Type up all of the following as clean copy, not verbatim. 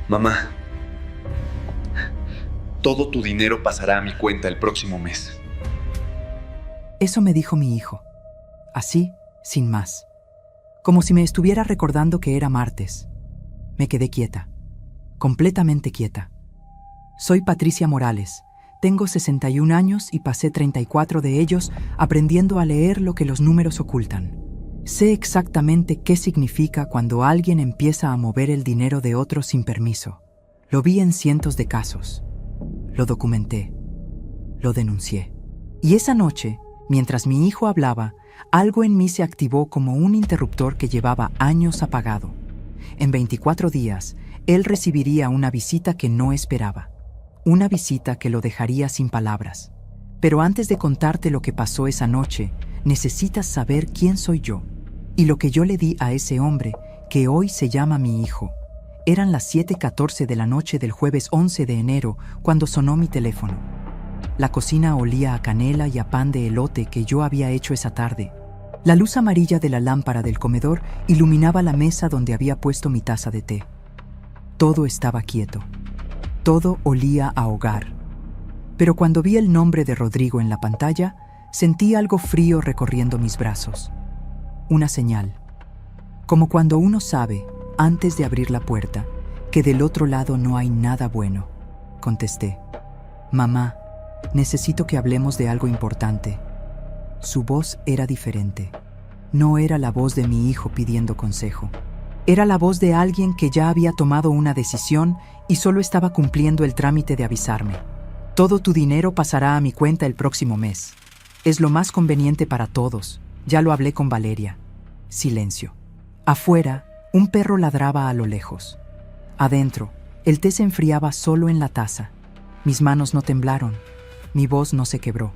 Mamá, todo tu dinero pasará a mi cuenta el próximo mes. Eso me dijo mi hijo, así, sin más, como si me estuviera recordando que era martes. Me quedé quieta, completamente quieta. Soy Patricia Morales, tengo 61 años y pasé 34 de ellos aprendiendo a leer lo que los números ocultan. Sé exactamente qué significa cuando alguien empieza a mover el dinero de otros sin permiso. Lo vi en cientos de casos. Lo documenté. Lo denuncié. Y esa noche, mientras mi hijo hablaba, algo en mí se activó como un interruptor que llevaba años apagado. En 24 días, él recibiría una visita que no esperaba. Una visita que lo dejaría sin palabras. Pero antes de contarte lo que pasó esa noche, necesitas saber quién soy yo. Y lo que yo le di a ese hombre, que hoy se llama mi hijo. Eran las 7:14 de la noche del jueves 11 de enero cuando sonó mi teléfono. La cocina olía a canela y a pan de elote que yo había hecho esa tarde. La luz amarilla de la lámpara del comedor iluminaba la mesa donde había puesto mi taza de té. Todo estaba quieto. Todo olía a hogar. Pero cuando vi el nombre de Rodrigo en la pantalla, sentí algo frío recorriendo mis brazos. Una señal. Como cuando uno sabe, antes de abrir la puerta, que del otro lado no hay nada bueno. Contesté. Mamá, necesito que hablemos de algo importante. Su voz era diferente. No era la voz de mi hijo pidiendo consejo. Era la voz de alguien que ya había tomado una decisión y solo estaba cumpliendo el trámite de avisarme. Todo tu dinero pasará a mi cuenta el próximo mes. Es lo más conveniente para todos. Ya lo hablé con Valeria. Silencio. Afuera, un perro ladraba a lo lejos. Adentro, el té se enfriaba solo en la taza. Mis manos no temblaron. Mi voz no se quebró.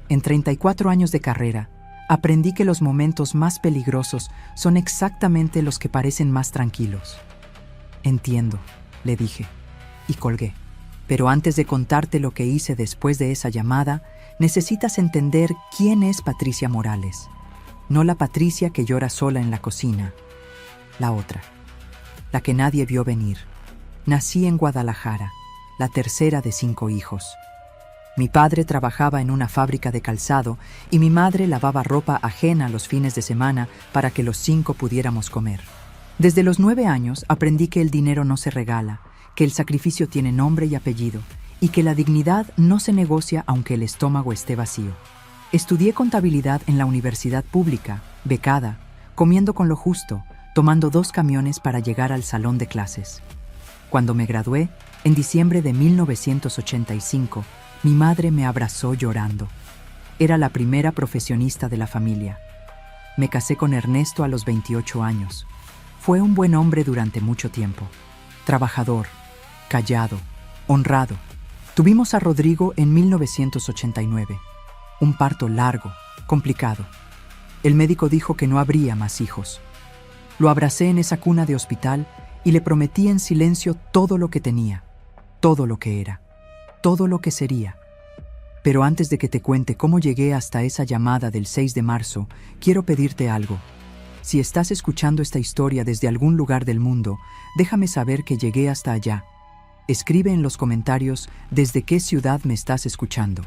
En 34 años de carrera, aprendí que los momentos más peligrosos son exactamente los que parecen más tranquilos. Entiendo, le dije, y colgué. Pero antes de contarte lo que hice después de esa llamada, necesitas entender quién es Patricia Morales. No la Patricia que llora sola en la cocina. La otra. La que nadie vio venir. Nací en Guadalajara, la tercera de 5 hijos. Mi padre trabajaba en una fábrica de calzado y mi madre lavaba ropa ajena los fines de semana para que los 5 pudiéramos comer. Desde los 9 años aprendí que el dinero no se regala, que el sacrificio tiene nombre y apellido y que la dignidad no se negocia aunque el estómago esté vacío. Estudié contabilidad en la universidad pública, becada, comiendo con lo justo, tomando 2 camiones para llegar al salón de clases. Cuando me gradué, en diciembre de 1985, mi madre me abrazó llorando. Era la primera profesionista de la familia. Me casé con Ernesto a los 28 años. Fue un buen hombre durante mucho tiempo. Trabajador, callado, honrado. Tuvimos a Rodrigo en 1989. Un parto largo, complicado. El médico dijo que no habría más hijos. Lo abracé en esa cuna de hospital y le prometí en silencio todo lo que tenía, todo lo que era, todo lo que sería. Pero antes de que te cuente cómo llegué hasta esa llamada del 6 de marzo, quiero pedirte algo. Si estás escuchando esta historia desde algún lugar del mundo, déjame saber que llegué hasta allá. Escribe en los comentarios desde qué ciudad me estás escuchando.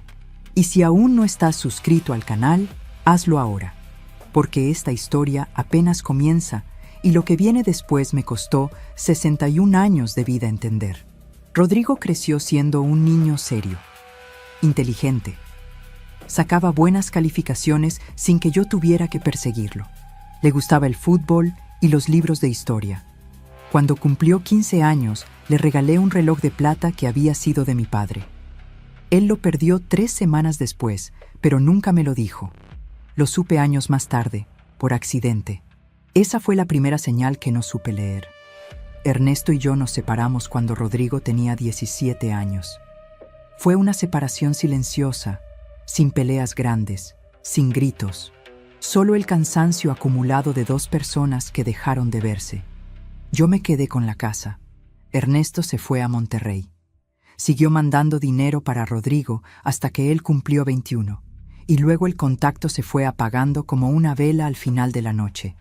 Y si aún no estás suscrito al canal, hazlo ahora, porque esta historia apenas comienza y lo que viene después me costó 61 años de vida entender. Rodrigo creció siendo un niño serio, inteligente. Sacaba buenas calificaciones sin que yo tuviera que perseguirlo. Le gustaba el fútbol y los libros de historia. Cuando cumplió 15 años, le regalé un reloj de plata que había sido de mi padre. Él lo perdió 3 semanas después, pero nunca me lo dijo. Lo supe años más tarde, por accidente. Esa fue la primera señal que no supe leer. Ernesto y yo nos separamos cuando Rodrigo tenía 17 años. Fue una separación silenciosa, sin peleas grandes, sin gritos. Solo el cansancio acumulado de 2 personas que dejaron de verse. Yo me quedé con la casa. Ernesto se fue a Monterrey. Siguió mandando dinero para Rodrigo hasta que él cumplió 21, y luego el contacto se fue apagando como una vela al final de la noche.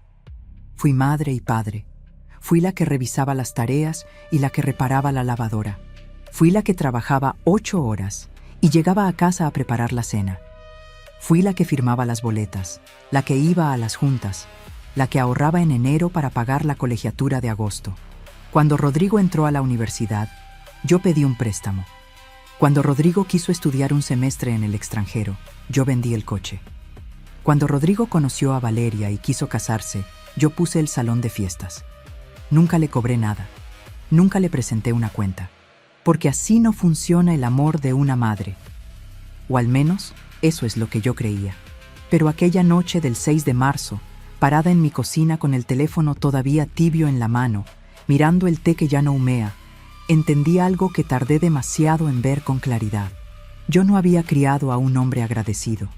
Fui madre y padre. Fui la que revisaba las tareas y la que reparaba la lavadora. Fui la que trabajaba 8 horas y llegaba a casa a preparar la cena. Fui la que firmaba las boletas, la que iba a las juntas, la que ahorraba en enero para pagar la colegiatura de agosto. Cuando Rodrigo entró a la universidad, yo pedí un préstamo. Cuando Rodrigo quiso estudiar un semestre en el extranjero, yo vendí el coche. Cuando Rodrigo conoció a Valeria y quiso casarse, yo puse el salón de fiestas. Nunca le cobré nada. Nunca le presenté una cuenta. Porque así no funciona el amor de una madre. O al menos, eso es lo que yo creía. Pero aquella noche del 6 de marzo, parada en mi cocina con el teléfono todavía tibio en la mano, mirando el té que ya no humea, entendí algo que tardé demasiado en ver con claridad. Yo no había criado a un hombre agradecido.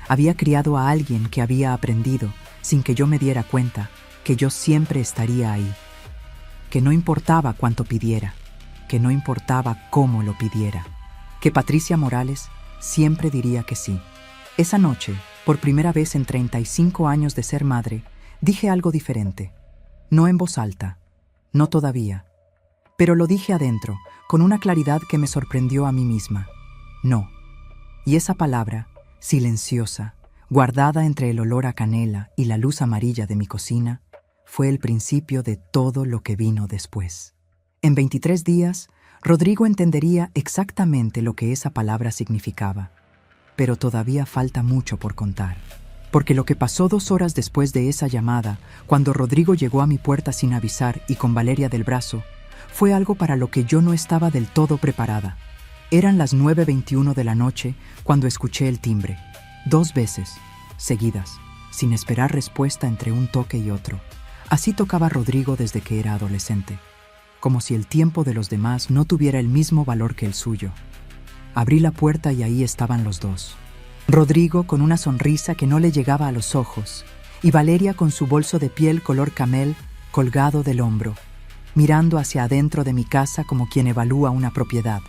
Había criado a alguien que había aprendido, sin que yo me diera cuenta, que yo siempre estaría ahí. Que no importaba cuánto pidiera, que no importaba cómo lo pidiera, que Patricia Morales siempre diría que sí. Esa noche, por primera vez en 35 años de ser madre, dije algo diferente. No en voz alta, no todavía, pero lo dije adentro, con una claridad que me sorprendió a mí misma. No. Y esa palabra, silenciosa, guardada entre el olor a canela y la luz amarilla de mi cocina, fue el principio de todo lo que vino después. En 23 días, Rodrigo entendería exactamente lo que esa palabra significaba. Pero todavía falta mucho por contar. Porque lo que pasó 2 horas después de esa llamada, cuando Rodrigo llegó a mi puerta sin avisar y con Valeria del brazo, fue algo para lo que yo no estaba del todo preparada. Eran las 9:21 de la noche cuando escuché el timbre. 2 veces, seguidas, sin esperar respuesta entre un toque y otro. Así tocaba Rodrigo desde que era adolescente, como si el tiempo de los demás no tuviera el mismo valor que el suyo. Abrí la puerta y ahí estaban los dos. Rodrigo con una sonrisa que no le llegaba a los ojos, y Valeria con su bolso de piel color camel colgado del hombro, mirando hacia adentro de mi casa como quien evalúa una propiedad.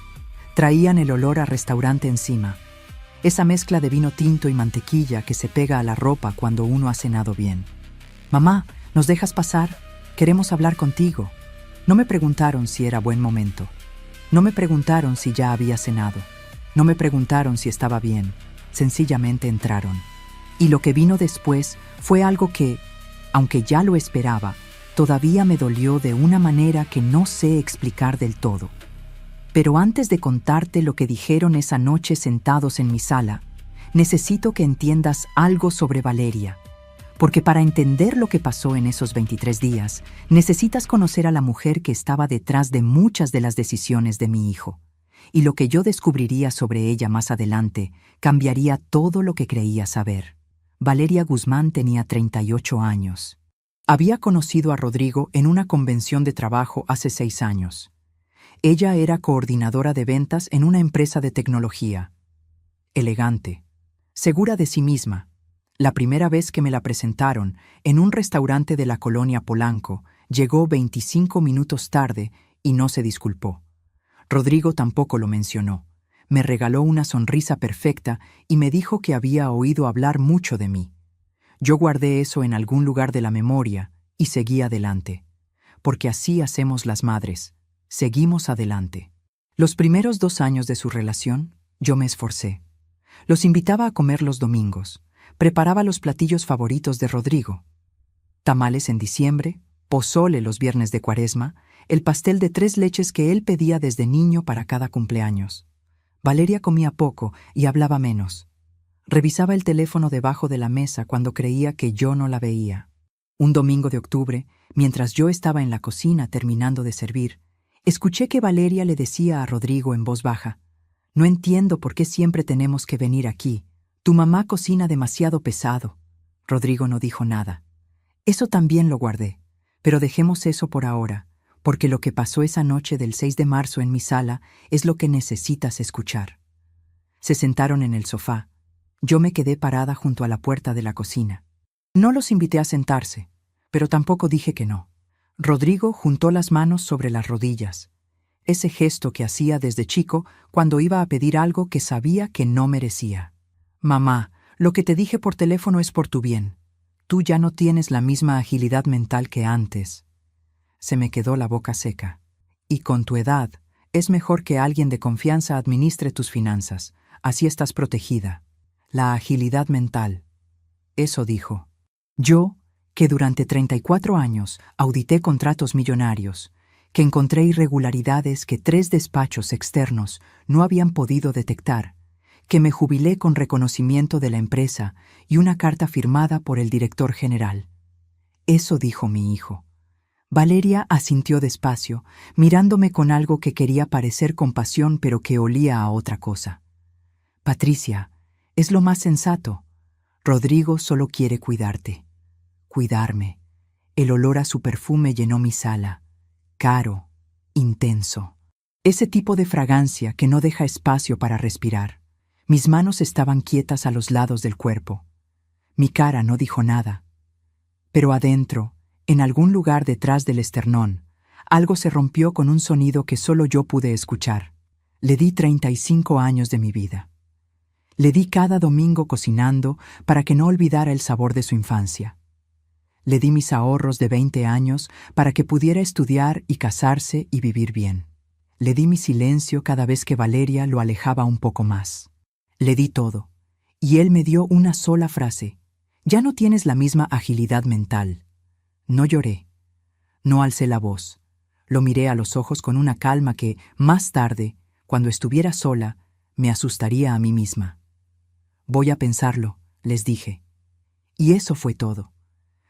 Traían el olor a restaurante encima, esa mezcla de vino tinto y mantequilla que se pega a la ropa cuando uno ha cenado bien. «Mamá, ¿nos dejas pasar? Queremos hablar contigo». No me preguntaron si era buen momento. No me preguntaron si ya había cenado. No me preguntaron si estaba bien. Sencillamente entraron. Y lo que vino después fue algo que, aunque ya lo esperaba, todavía me dolió de una manera que no sé explicar del todo. Pero antes de contarte lo que dijeron esa noche sentados en mi sala, necesito que entiendas algo sobre Valeria. Porque para entender lo que pasó en esos 23 días, necesitas conocer a la mujer que estaba detrás de muchas de las decisiones de mi hijo. Y lo que yo descubriría sobre ella más adelante cambiaría todo lo que creía saber. Valeria Guzmán tenía 38 años. Había conocido a Rodrigo en una convención de trabajo hace 6 años. Ella era coordinadora de ventas en una empresa de tecnología. Elegante, segura de sí misma. La primera vez que me la presentaron, en un restaurante de la colonia Polanco, llegó 25 minutos tarde y no se disculpó. Rodrigo tampoco lo mencionó. Me regaló una sonrisa perfecta y me dijo que había oído hablar mucho de mí. Yo guardé eso en algún lugar de la memoria y seguí adelante. Porque así hacemos las madres. Seguimos adelante. Los primeros 2 años de su relación, yo me esforcé. Los invitaba a comer los domingos. Preparaba los platillos favoritos de Rodrigo. Tamales en diciembre, pozole los viernes de Cuaresma, el pastel de 3 leches que él pedía desde niño para cada cumpleaños. Valeria comía poco y hablaba menos. Revisaba el teléfono debajo de la mesa cuando creía que yo no la veía. Un domingo de octubre, mientras yo estaba en la cocina terminando de servir, escuché que Valeria le decía a Rodrigo en voz baja: «No entiendo por qué siempre tenemos que venir aquí. Tu mamá cocina demasiado pesado». Rodrigo no dijo nada. Eso también lo guardé, pero dejemos eso por ahora, porque lo que pasó esa noche del 6 de marzo en mi sala es lo que necesitas escuchar. Se sentaron en el sofá. Yo me quedé parada junto a la puerta de la cocina. No los invité a sentarse, pero tampoco dije que no. Rodrigo juntó las manos sobre las rodillas, ese gesto que hacía desde chico cuando iba a pedir algo que sabía que no merecía. «Mamá, lo que te dije por teléfono es por tu bien. Tú ya no tienes la misma agilidad mental que antes». Se me quedó la boca seca. Y con tu edad, es mejor que alguien de confianza administre tus finanzas. Así estás protegida. La agilidad mental. Eso dijo. Yo, que durante 34 años audité contratos millonarios, que encontré irregularidades que 3 despachos externos no habían podido detectar, que me jubilé con reconocimiento de la empresa y una carta firmada por el director general. Eso dijo mi hijo. Valeria asintió despacio, mirándome con algo que quería parecer compasión pero que olía a otra cosa. Patricia, es lo más sensato. Rodrigo solo quiere cuidarte. Cuidarme. El olor a su perfume llenó mi sala. Caro, intenso. Ese tipo de fragancia que no deja espacio para respirar. Mis manos estaban quietas a los lados del cuerpo. Mi cara no dijo nada. Pero adentro, en algún lugar detrás del esternón, algo se rompió con un sonido que solo yo pude escuchar. Le di 35 años de mi vida. Le di cada domingo cocinando para que no olvidara el sabor de su infancia. Le di mis ahorros de 20 años para que pudiera estudiar y casarse y vivir bien. Le di mi silencio cada vez que Valeria lo alejaba un poco más. Le di todo, y él me dio una sola frase. Ya no tienes la misma agilidad mental. No lloré. No alcé la voz. Lo miré a los ojos con una calma que, más tarde, cuando estuviera sola, me asustaría a mí misma. Voy a pensarlo, les dije. Y eso fue todo.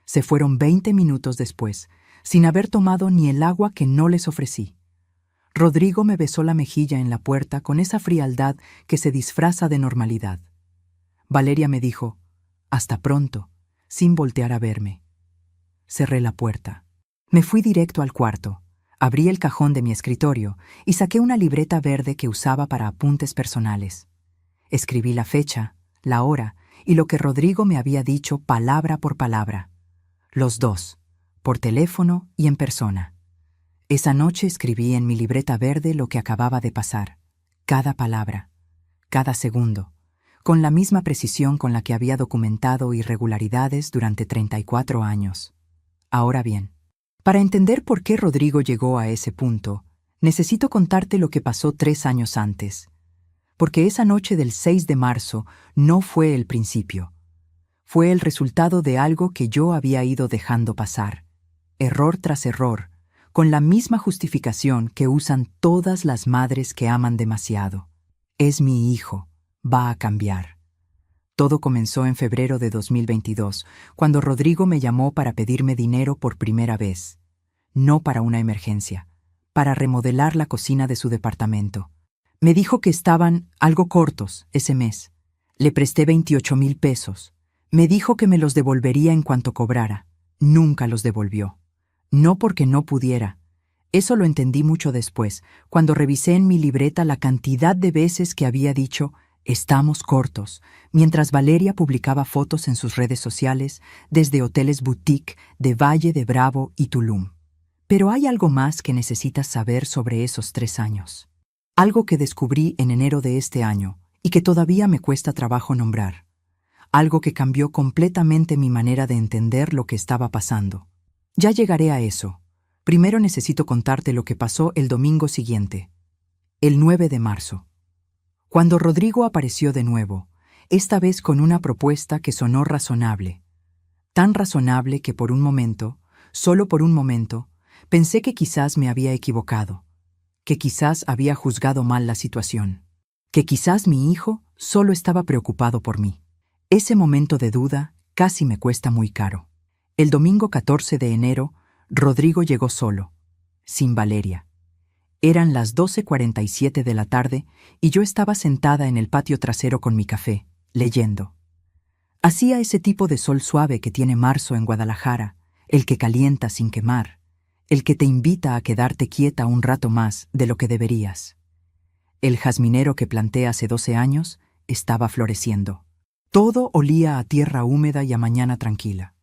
Se fueron 20 minutos después, sin haber tomado ni el agua que no les ofrecí. Rodrigo me besó la mejilla en la puerta con esa frialdad que se disfraza de normalidad. Valeria me dijo, «Hasta pronto», sin voltear a verme. Cerré la puerta. Me fui directo al cuarto, abrí el cajón de mi escritorio y saqué una libreta verde que usaba para apuntes personales. Escribí la fecha, la hora y lo que Rodrigo me había dicho palabra por palabra. Los dos, por teléfono y en persona. Esa noche escribí en mi libreta verde lo que acababa de pasar, cada palabra, cada segundo, con la misma precisión con la que había documentado irregularidades durante 34 años. Ahora bien, para entender por qué Rodrigo llegó a ese punto, necesito contarte lo que pasó 3 años antes. Porque esa noche del 6 de marzo no fue el principio. Fue el resultado de algo que yo había ido dejando pasar, error tras error, con la misma justificación que usan todas las madres que aman demasiado. Es mi hijo, va a cambiar. Todo comenzó en febrero de 2022, cuando Rodrigo me llamó para pedirme dinero por primera vez. No para una emergencia, para remodelar la cocina de su departamento. Me dijo que estaban algo cortos ese mes. Le presté 28,000 pesos. Me dijo que me los devolvería en cuanto cobrara. Nunca los devolvió. No porque no pudiera. Eso lo entendí mucho después, cuando revisé en mi libreta la cantidad de veces que había dicho «estamos cortos», mientras Valeria publicaba fotos en sus redes sociales desde hoteles boutique de Valle de Bravo y Tulum. Pero hay algo más que necesitas saber sobre esos 3 años. Algo que descubrí en enero de este año y que todavía me cuesta trabajo nombrar. Algo que cambió completamente mi manera de entender lo que estaba pasando. Ya llegaré a eso. Primero necesito contarte lo que pasó el domingo siguiente, el 9 de marzo. Cuando Rodrigo apareció de nuevo, esta vez con una propuesta que sonó razonable. Tan razonable que por un momento, solo por un momento, pensé que quizás me había equivocado. Que quizás había juzgado mal la situación, que quizás mi hijo solo estaba preocupado por mí. Ese momento de duda casi me cuesta muy caro. El domingo 14 de enero, Rodrigo llegó solo, sin Valeria. Eran las 12:47 de la tarde y yo estaba sentada en el patio trasero con mi café, leyendo. Hacía ese tipo de sol suave que tiene marzo en Guadalajara, el que calienta sin quemar, el que te invita a quedarte quieta un rato más de lo que deberías. El jazminero que planté hace 12 años estaba floreciendo. Todo olía a tierra húmeda y a mañana tranquila.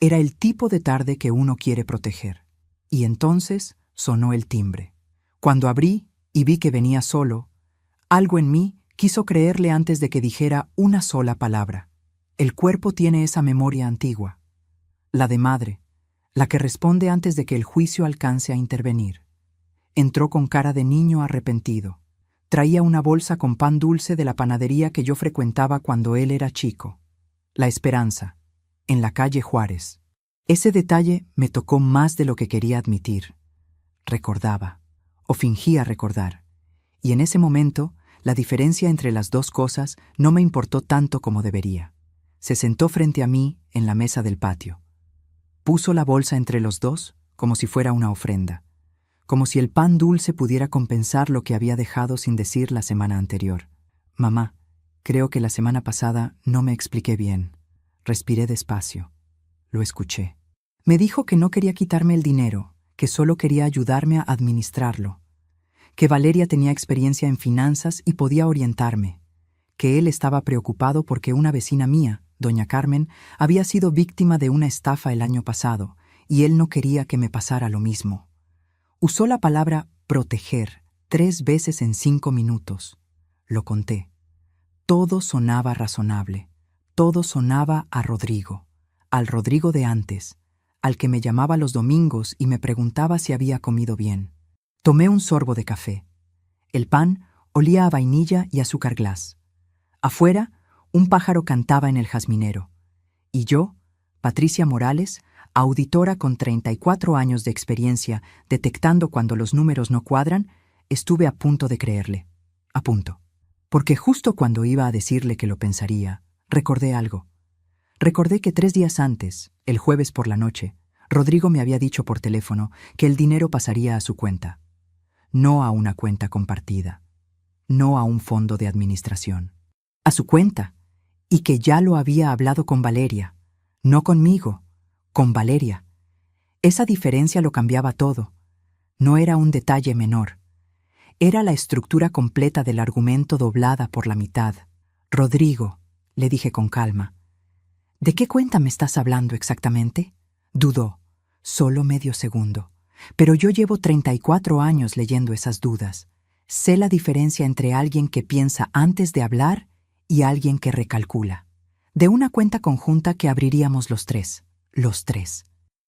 Era el tipo de tarde que uno quiere proteger. Y entonces sonó el timbre. Cuando abrí y vi que venía solo, algo en mí quiso creerle antes de que dijera una sola palabra. El cuerpo tiene esa memoria antigua, la de madre, la que responde antes de que el juicio alcance a intervenir. Entró con cara de niño arrepentido. Traía una bolsa con pan dulce de la panadería que yo frecuentaba cuando él era chico. La Esperanza, en la calle Juárez. Ese detalle me tocó más de lo que quería admitir. Recordaba, o fingía recordar, y en ese momento la diferencia entre las dos cosas no me importó tanto como debería. Se sentó frente a mí en la mesa del patio. Puso la bolsa entre los dos como si fuera una ofrenda, como si el pan dulce pudiera compensar lo que había dejado sin decir la semana anterior. Mamá, creo que la semana pasada no me expliqué bien. Respiré despacio. Lo escuché. Me dijo que no quería quitarme el dinero, que solo quería ayudarme a administrarlo, que Valeria tenía experiencia en finanzas y podía orientarme, que él estaba preocupado porque una vecina mía, doña Carmen, había sido víctima de una estafa el año pasado, y él no quería que me pasara lo mismo. Usó la palabra proteger 3 veces en 5 minutos. Lo conté. Todo sonaba razonable. Todo sonaba a Rodrigo, al Rodrigo de antes, al que me llamaba los domingos y me preguntaba si había comido bien. Tomé un sorbo de café. El pan olía a vainilla y azúcar glass. Afuera, un pájaro cantaba en el jazminero. Y yo, Patricia Morales, auditora con 34 años de experiencia detectando cuando los números no cuadran, estuve a punto de creerle. A punto. Porque justo cuando iba a decirle que lo pensaría, recordé algo. Recordé que 3 días antes, el jueves por la noche, Rodrigo me había dicho por teléfono que el dinero pasaría a su cuenta. No a una cuenta compartida. No a un fondo de administración. A su cuenta. Y que ya lo había hablado con Valeria. No conmigo, con Valeria. Esa diferencia lo cambiaba todo. No era un detalle menor. Era la estructura completa del argumento doblada por la mitad. Rodrigo, le dije con calma, ¿de qué cuenta me estás hablando exactamente? Dudó, solo medio segundo. Pero yo llevo 34 años leyendo esas dudas. Sé la diferencia entre alguien que piensa antes de hablar y alguien que recalcula. De una cuenta conjunta que abriríamos los tres. Los tres.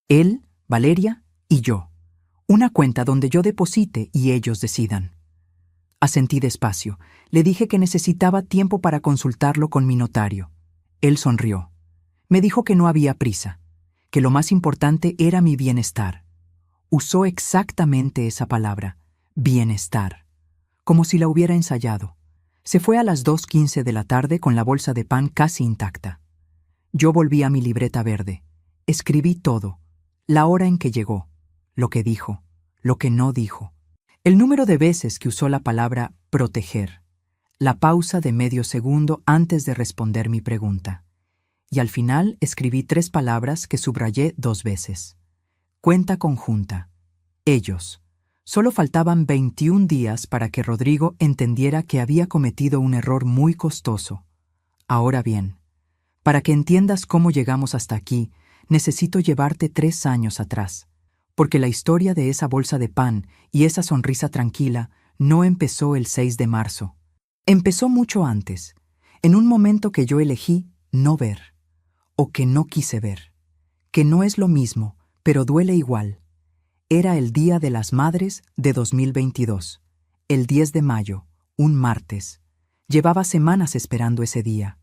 Él, Valeria y yo. Una cuenta donde yo deposite y ellos decidan. Asentí despacio. Le dije que necesitaba tiempo para consultarlo con mi notario. Él sonrió. Me dijo que no había prisa, que lo más importante era mi bienestar. Usó exactamente esa palabra, bienestar, como si la hubiera ensayado. Se fue a las 2:15 de la tarde con la bolsa de pan casi intacta. Yo volví a mi libreta verde. Escribí todo, la hora en que llegó, lo que dijo, lo que no dijo, el número de veces que usó la palabra proteger, la pausa de medio segundo antes de responder mi pregunta. Y al final escribí 3 palabras que subrayé 2 veces. Cuenta conjunta. Ellos. Solo faltaban 21 días para que Rodrigo entendiera que había cometido un error muy costoso. Ahora bien, para que entiendas cómo llegamos hasta aquí, necesito llevarte 3 años atrás, porque la historia de esa bolsa de pan y esa sonrisa tranquila no empezó el 6 de marzo. Empezó mucho antes, en un momento que yo elegí no ver, o que no quise ver, que no es lo mismo, pero duele igual. Era el Día de las Madres de 2022, el 10 de mayo, un martes. Llevaba semanas esperando ese día.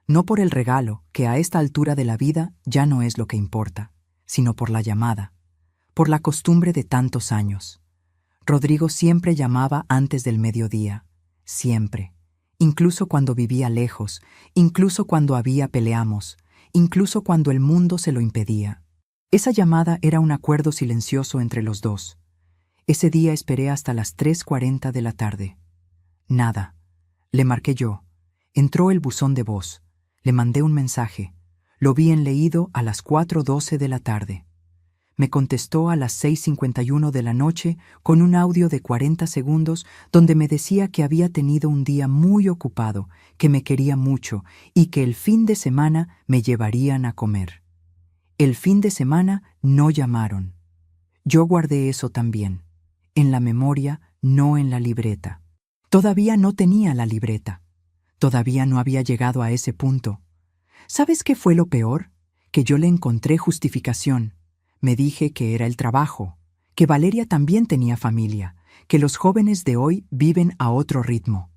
No por el regalo, que a esta altura de la vida ya no es lo que importa, sino por la llamada, por la costumbre de tantos años. Rodrigo siempre llamaba antes del mediodía, siempre, incluso cuando vivía lejos, incluso cuando había peleamos, incluso cuando el mundo se lo impedía. Esa llamada era un acuerdo silencioso entre los dos. Ese día esperé hasta las 3:40 de la tarde. Nada. Le marqué yo. Entró el buzón de voz. Le mandé un mensaje. Lo vi en leído a las 4:12 de la tarde. Me contestó a las 6:51 de la noche con un audio de 40 segundos donde me decía que había tenido un día muy ocupado, que me quería mucho y que el fin de semana me llevarían a comer. El fin de semana no llamaron. Yo guardé eso también. En la memoria, no en la libreta. Todavía no tenía la libreta. Todavía no había llegado a ese punto. ¿Sabes qué fue lo peor? Que yo le encontré justificación. Me dije que era el trabajo, que Valeria también tenía familia, que los jóvenes de hoy viven a otro ritmo.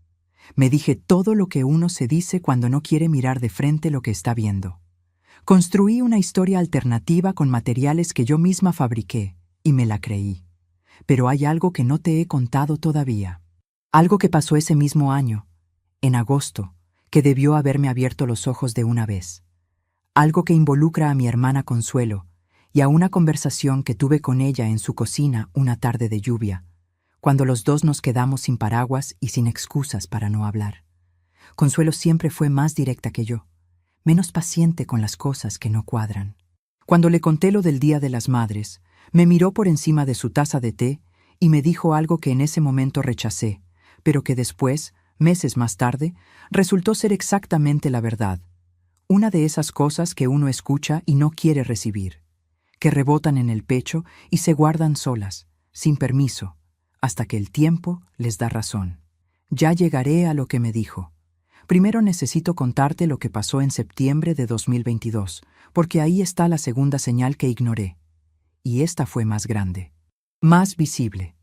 Me dije todo lo que uno se dice cuando no quiere mirar de frente lo que está viendo. Construí una historia alternativa con materiales que yo misma fabriqué, y me la creí. Pero hay algo que no te he contado todavía. Algo que pasó ese mismo año, en agosto, que debió haberme abierto los ojos de una vez. Algo que involucra a mi hermana Consuelo, y a una conversación que tuve con ella en su cocina una tarde de lluvia, cuando los dos nos quedamos sin paraguas y sin excusas para no hablar. Consuelo siempre fue más directa que yo, menos paciente con las cosas que no cuadran. Cuando le conté lo del Día de las Madres, me miró por encima de su taza de té y me dijo algo que en ese momento rechacé, pero que después, meses más tarde, resultó ser exactamente la verdad. Una de esas cosas que uno escucha y no quiere recibir, que rebotan en el pecho y se guardan solas, sin permiso, hasta que el tiempo les da razón. Ya llegaré a lo que me dijo. Primero necesito contarte lo que pasó en septiembre de 2022, porque ahí está la segunda señal que ignoré. Y esta fue más grande, más visible.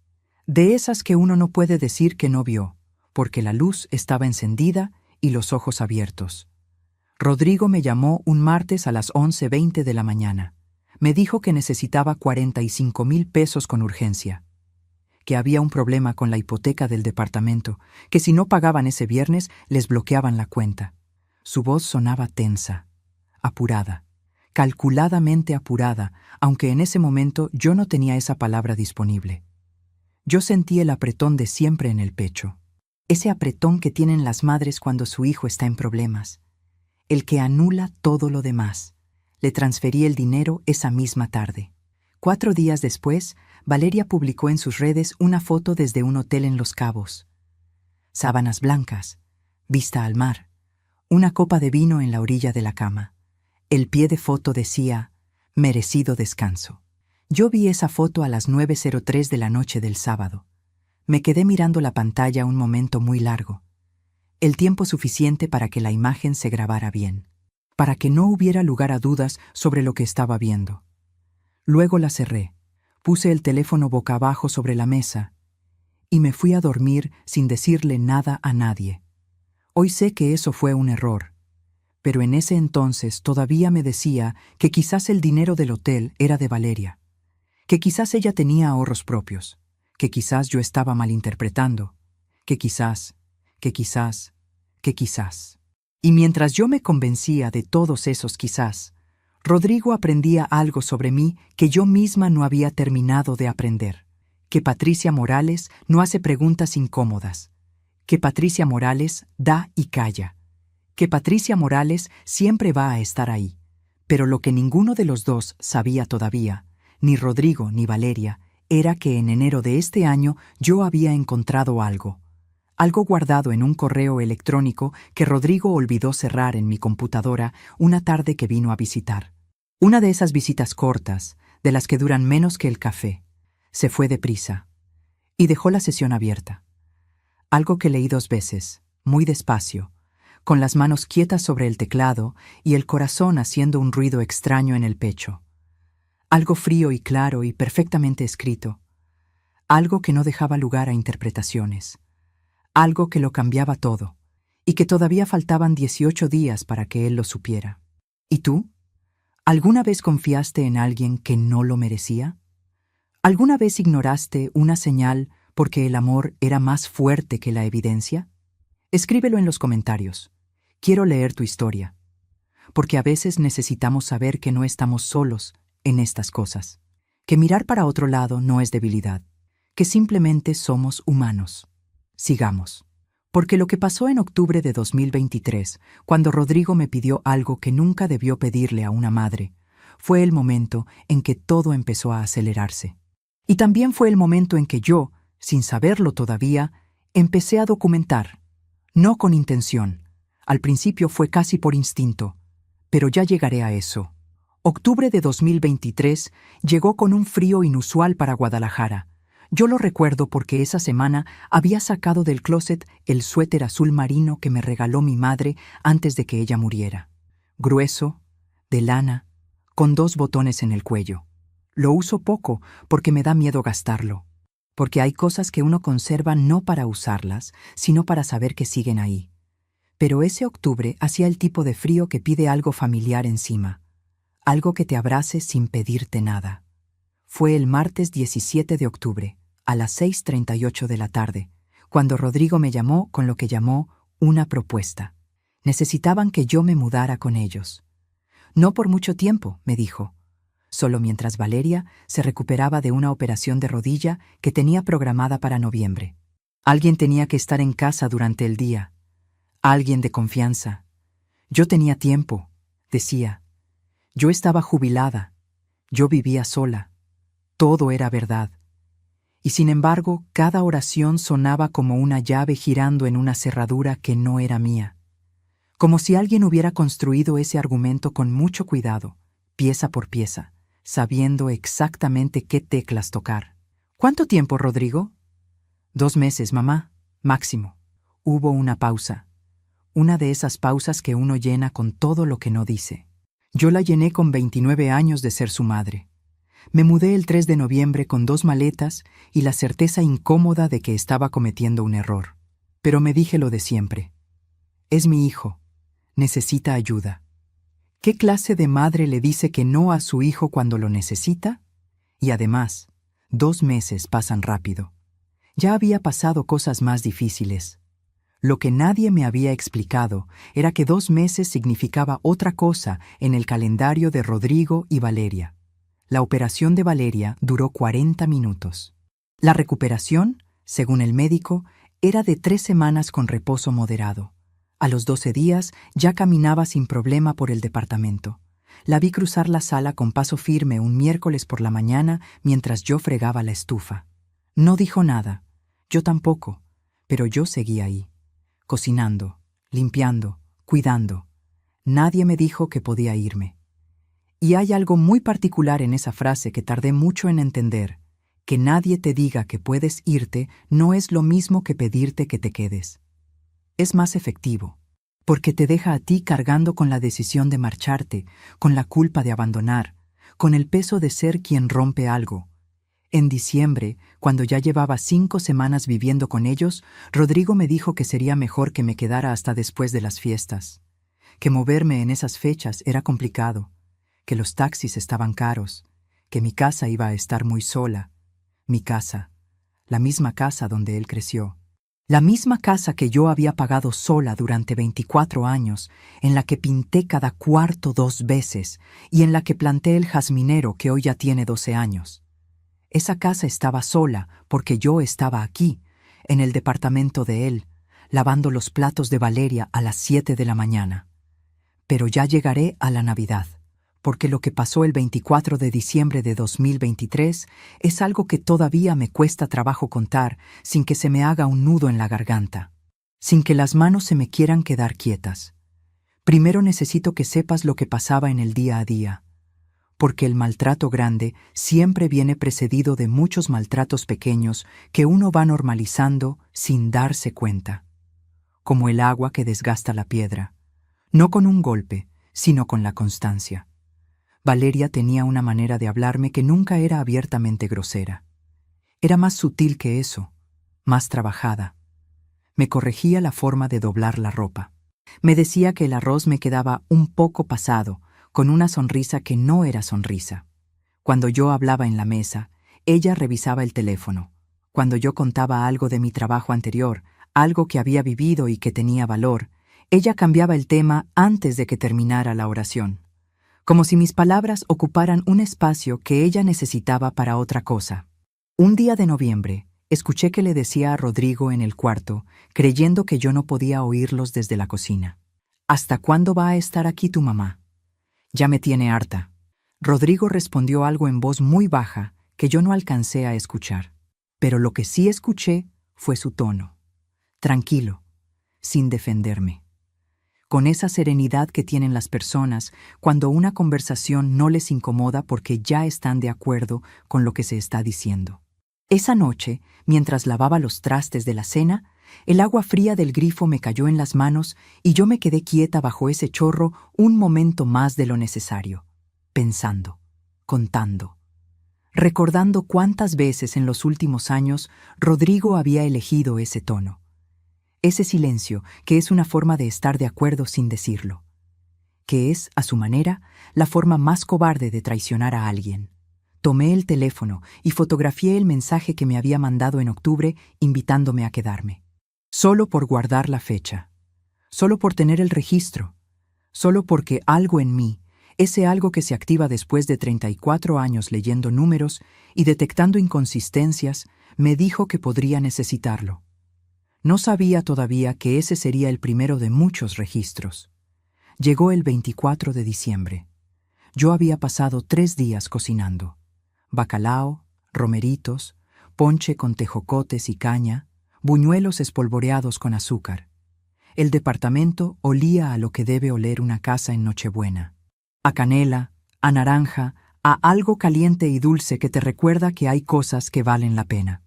De esas que uno no puede decir que no vio, porque la luz estaba encendida y los ojos abiertos. Rodrigo me llamó un martes a las 11:20 de la mañana. Me dijo que necesitaba 45,000 pesos con urgencia, que había un problema con la hipoteca del departamento, que si no pagaban ese viernes les bloqueaban la cuenta. Su voz sonaba tensa, apurada, calculadamente apurada, aunque en ese momento yo no tenía esa palabra disponible. Yo sentí el apretón de siempre en el pecho, ese apretón que tienen las madres cuando su hijo está en problemas, el que anula todo lo demás. Le transferí el dinero esa misma tarde. 4 días después, Valeria publicó en sus redes una foto desde un hotel en Los Cabos. Sábanas blancas, vista al mar, una copa de vino en la orilla de la cama. El pie de foto decía, merecido descanso. Yo vi esa foto a las 9:03 de la noche del sábado. Me quedé mirando la pantalla un momento muy largo. El tiempo suficiente para que la imagen se grabara bien, para que no hubiera lugar a dudas sobre lo que estaba viendo. Luego la cerré, puse el teléfono boca abajo sobre la mesa y me fui a dormir sin decirle nada a nadie. Hoy sé que eso fue un error, pero en ese entonces todavía me decía que quizás el dinero del hotel era de Valeria, que quizás ella tenía ahorros propios, que quizás yo estaba malinterpretando, que quizás. Y mientras yo me convencía de todos esos quizás, Rodrigo aprendía algo sobre mí que yo misma no había terminado de aprender. Que Patricia Morales no hace preguntas incómodas. Que Patricia Morales da y calla. Que Patricia Morales siempre va a estar ahí. Pero lo que ninguno de los dos sabía todavía, ni Rodrigo ni Valeria, era que en enero de este año yo había encontrado algo guardado en un correo electrónico que Rodrigo olvidó cerrar en mi computadora una tarde que vino a visitar. Una de esas visitas cortas, de las que duran menos que el café. Se fue deprisa y dejó la sesión abierta. Algo que leí 2 veces, muy despacio, con las manos quietas sobre el teclado y el corazón haciendo un ruido extraño en el pecho. Algo frío y claro y perfectamente escrito. Algo que no dejaba lugar a interpretaciones. Algo que lo cambiaba todo, y que todavía faltaban 18 días para que él lo supiera. ¿Y tú? ¿Alguna vez confiaste en alguien que no lo merecía? ¿Alguna vez ignoraste una señal porque el amor era más fuerte que la evidencia? Escríbelo en los comentarios. Quiero leer tu historia. Porque a veces necesitamos saber que no estamos solos en estas cosas. Que mirar para otro lado no es debilidad. Que simplemente somos humanos. Sigamos. Porque lo que pasó en octubre de 2023, cuando Rodrigo me pidió algo que nunca debió pedirle a una madre, fue el momento en que todo empezó a acelerarse. Y también fue el momento en que yo, sin saberlo todavía, empecé a documentar. No con intención. Al principio fue casi por instinto. Pero ya llegaré a eso. Octubre de 2023 llegó con un frío inusual para Guadalajara. Yo lo recuerdo porque esa semana había sacado del closet el suéter azul marino que me regaló mi madre antes de que ella muriera. Grueso, de lana, con 2 botones en el cuello. Lo uso poco porque me da miedo gastarlo. Porque hay cosas que uno conserva no para usarlas, sino para saber que siguen ahí. Pero ese octubre hacía el tipo de frío que pide algo familiar encima. Algo que te abrace sin pedirte nada. Fue el martes 17 de octubre, a las 6:38 de la tarde, cuando Rodrigo me llamó con lo que llamó una propuesta. Necesitaban que yo me mudara con ellos. No por mucho tiempo, me dijo. Solo mientras Valeria se recuperaba de una operación de rodilla que tenía programada para noviembre. Alguien tenía que estar en casa durante el día. Alguien de confianza. Yo tenía tiempo, decía. Yo estaba jubilada. Yo vivía sola. Todo era verdad. Y sin embargo, cada oración sonaba como una llave girando en una cerradura que no era mía. Como si alguien hubiera construido ese argumento con mucho cuidado, pieza por pieza, sabiendo exactamente qué teclas tocar. ¿Cuánto tiempo, Rodrigo? 2 meses, mamá, máximo. Hubo una pausa. Una de esas pausas que uno llena con todo lo que no dice. Yo la llené con 29 años de ser su madre. Me mudé el 3 de noviembre con 2 maletas y la certeza incómoda de que estaba cometiendo un error. Pero me dije lo de siempre. Es mi hijo. Necesita ayuda. ¿Qué clase de madre le dice que no a su hijo cuando lo necesita? Y además, 2 meses pasan rápido. Ya había pasado cosas más difíciles. Lo que nadie me había explicado era que 2 meses significaba otra cosa en el calendario de Rodrigo y Valeria. La operación de Valeria duró 40 minutos. La recuperación, según el médico, era de 3 semanas con reposo moderado. A los 12 días ya caminaba sin problema por el departamento. La vi cruzar la sala con paso firme un miércoles por la mañana mientras yo fregaba la estufa. No dijo nada, yo tampoco, pero yo seguía ahí, cocinando, limpiando, cuidando. Nadie me dijo que podía irme. Y hay algo muy particular en esa frase que tardé mucho en entender. Que nadie te diga que puedes irte no es lo mismo que pedirte que te quedes. Es más efectivo, porque te deja a ti cargando con la decisión de marcharte, con la culpa de abandonar, con el peso de ser quien rompe algo. En diciembre, cuando ya llevaba 5 semanas viviendo con ellos, Rodrigo me dijo que sería mejor que me quedara hasta después de las fiestas, que moverme en esas fechas era complicado, que los taxis estaban caros, que mi casa iba a estar muy sola. Mi casa, la misma casa donde él creció. La misma casa que yo había pagado sola durante 24 años, en la que pinté cada cuarto 2 veces y en la que planté el jazminero que hoy ya tiene 12 años. Esa casa estaba sola porque yo estaba aquí, en el departamento de él, lavando los platos de Valeria a las 7 de la mañana. Pero ya llegaré a la Navidad, porque lo que pasó el 24 de diciembre de 2023 es algo que todavía me cuesta trabajo contar sin que se me haga un nudo en la garganta, sin que las manos se me quieran quedar quietas. Primero necesito que sepas lo que pasaba en el día a día, porque el maltrato grande siempre viene precedido de muchos maltratos pequeños que uno va normalizando sin darse cuenta, como el agua que desgasta la piedra, no con un golpe, sino con la constancia. Valeria tenía una manera de hablarme que nunca era abiertamente grosera. Era más sutil que eso, más trabajada. Me corregía la forma de doblar la ropa. Me decía que el arroz me quedaba un poco pasado, con una sonrisa que no era sonrisa. Cuando yo hablaba en la mesa, ella revisaba el teléfono. Cuando yo contaba algo de mi trabajo anterior, algo que había vivido y que tenía valor, ella cambiaba el tema antes de que terminara la oración, como si mis palabras ocuparan un espacio que ella necesitaba para otra cosa. Un día de noviembre, escuché que le decía a Rodrigo en el cuarto, creyendo que yo no podía oírlos desde la cocina. ¿Hasta cuándo va a estar aquí tu mamá? Ya me tiene harta. Rodrigo respondió algo en voz muy baja que yo no alcancé a escuchar. Pero lo que sí escuché fue su tono. Tranquilo, sin defenderme. Con esa serenidad que tienen las personas cuando una conversación no les incomoda porque ya están de acuerdo con lo que se está diciendo. Esa noche, mientras lavaba los trastes de la cena, el agua fría del grifo me cayó en las manos y yo me quedé quieta bajo ese chorro un momento más de lo necesario, pensando, contando. recordando cuántas veces en los últimos años Rodrigo había elegido ese tono. Ese silencio que es una forma de estar de acuerdo sin decirlo. Que es, a su manera, la forma más cobarde de traicionar a alguien. Tomé el teléfono y fotografié el mensaje que me había mandado en octubre invitándome a quedarme. Solo por guardar la fecha. Solo por tener el registro. Solo porque algo en mí, ese algo que se activa después de 34 años leyendo números y detectando inconsistencias, me dijo que podría necesitarlo. No sabía todavía que ese sería el primero de muchos registros. Llegó el 24 de diciembre. Yo había pasado 3 días cocinando. Bacalao, romeritos, ponche con tejocotes y caña, buñuelos espolvoreados con azúcar. El departamento olía a lo que debe oler una casa en Nochebuena. A canela, a naranja, a algo caliente y dulce que te recuerda que hay cosas que valen la pena.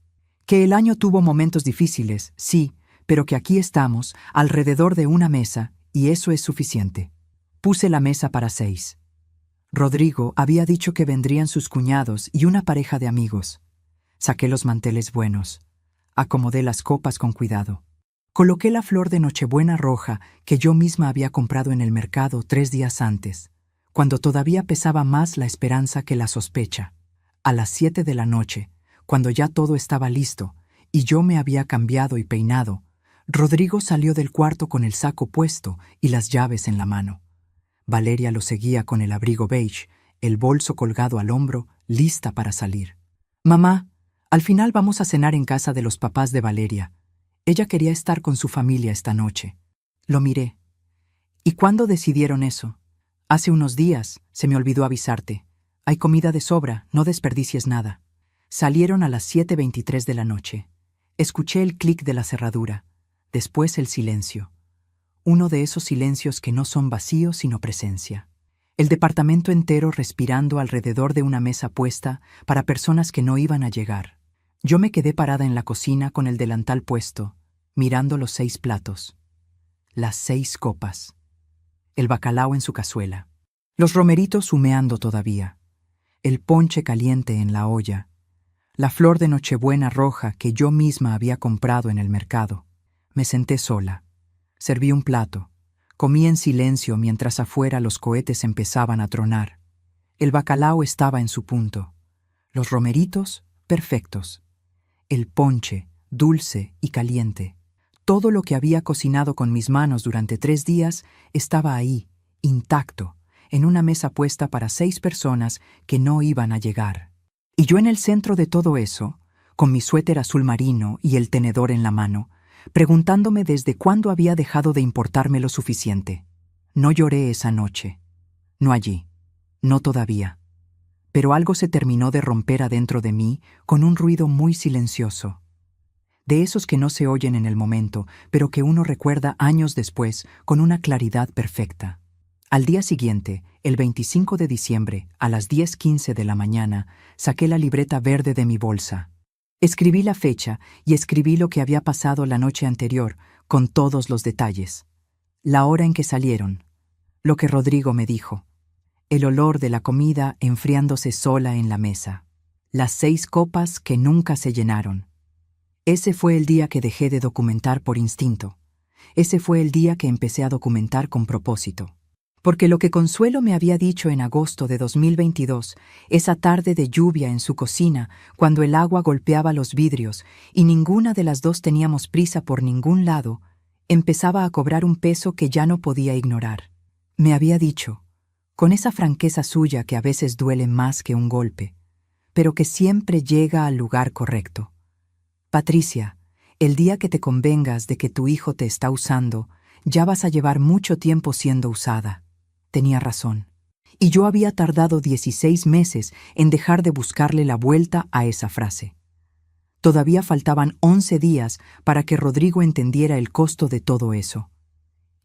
Que el año tuvo momentos difíciles, sí, pero que aquí estamos, alrededor de una mesa, y eso es suficiente. Puse la mesa para 6. Rodrigo había dicho que vendrían sus cuñados y una pareja de amigos. Saqué los manteles buenos. Acomodé las copas con cuidado. Coloqué la flor de Nochebuena roja que yo misma había comprado en el mercado 3 días antes, cuando todavía pesaba más la esperanza que la sospecha. A las 7 de la noche, cuando ya todo estaba listo y yo me había cambiado y peinado, Rodrigo salió del cuarto con el saco puesto y las llaves en la mano. Valeria lo seguía con el abrigo beige, el bolso colgado al hombro, lista para salir. «Mamá, al final vamos a cenar en casa de los papás de Valeria. Ella quería estar con su familia esta noche». Lo miré. «¿Y cuándo decidieron eso?» «Hace unos días, se me olvidó avisarte. Hay comida de sobra, no desperdicies nada». Salieron a las 7:23 de la noche. Escuché el clic de la cerradura, después el silencio. Uno de esos silencios que no son vacíos sino presencia. El departamento entero respirando alrededor de una mesa puesta para personas que no iban a llegar. Yo me quedé parada en la cocina con el delantal puesto, mirando los 6 platos. Las 6 copas. El bacalao en su cazuela. Los romeritos humeando todavía. El ponche caliente en la olla. La flor de Nochebuena roja que yo misma había comprado en el mercado. Me senté sola. Serví un plato. Comí en silencio mientras afuera los cohetes empezaban a tronar. El bacalao estaba en su punto. Los romeritos, perfectos. El ponche, dulce y caliente. Todo lo que había cocinado con mis manos durante 3 días estaba ahí, intacto, en una mesa puesta para 6 personas que no iban a llegar. Y yo en el centro de todo eso, con mi suéter azul marino y el tenedor en la mano, preguntándome desde cuándo había dejado de importarme lo suficiente. No lloré esa noche. No allí. No todavía. Pero algo se terminó de romper adentro de mí con un ruido muy silencioso. De esos que no se oyen en el momento, pero que uno recuerda años después con una claridad perfecta. Al día siguiente, el 25 de diciembre, a las 10:15 de la mañana, saqué la libreta verde de mi bolsa. Escribí la fecha y escribí lo que había pasado la noche anterior, con todos los detalles. La hora en que salieron, lo que Rodrigo me dijo, el olor de la comida enfriándose sola en la mesa, las 6 copas que nunca se llenaron. Ese fue el día que dejé de documentar por instinto. Ese fue el día que empecé a documentar con propósito. Porque lo que Consuelo me había dicho en agosto de 2022, esa tarde de lluvia en su cocina, cuando el agua golpeaba los vidrios y ninguna de las dos teníamos prisa por ningún lado, empezaba a cobrar un peso que ya no podía ignorar. Me había dicho, con esa franqueza suya que a veces duele más que un golpe, pero que siempre llega al lugar correcto. Patricia, el día que te convengas de que tu hijo te está usando, ya vas a llevar mucho tiempo siendo usada. Tenía razón. Y yo había tardado 16 meses en dejar de buscarle la vuelta a esa frase. Todavía faltaban 11 días para que Rodrigo entendiera el costo de todo eso.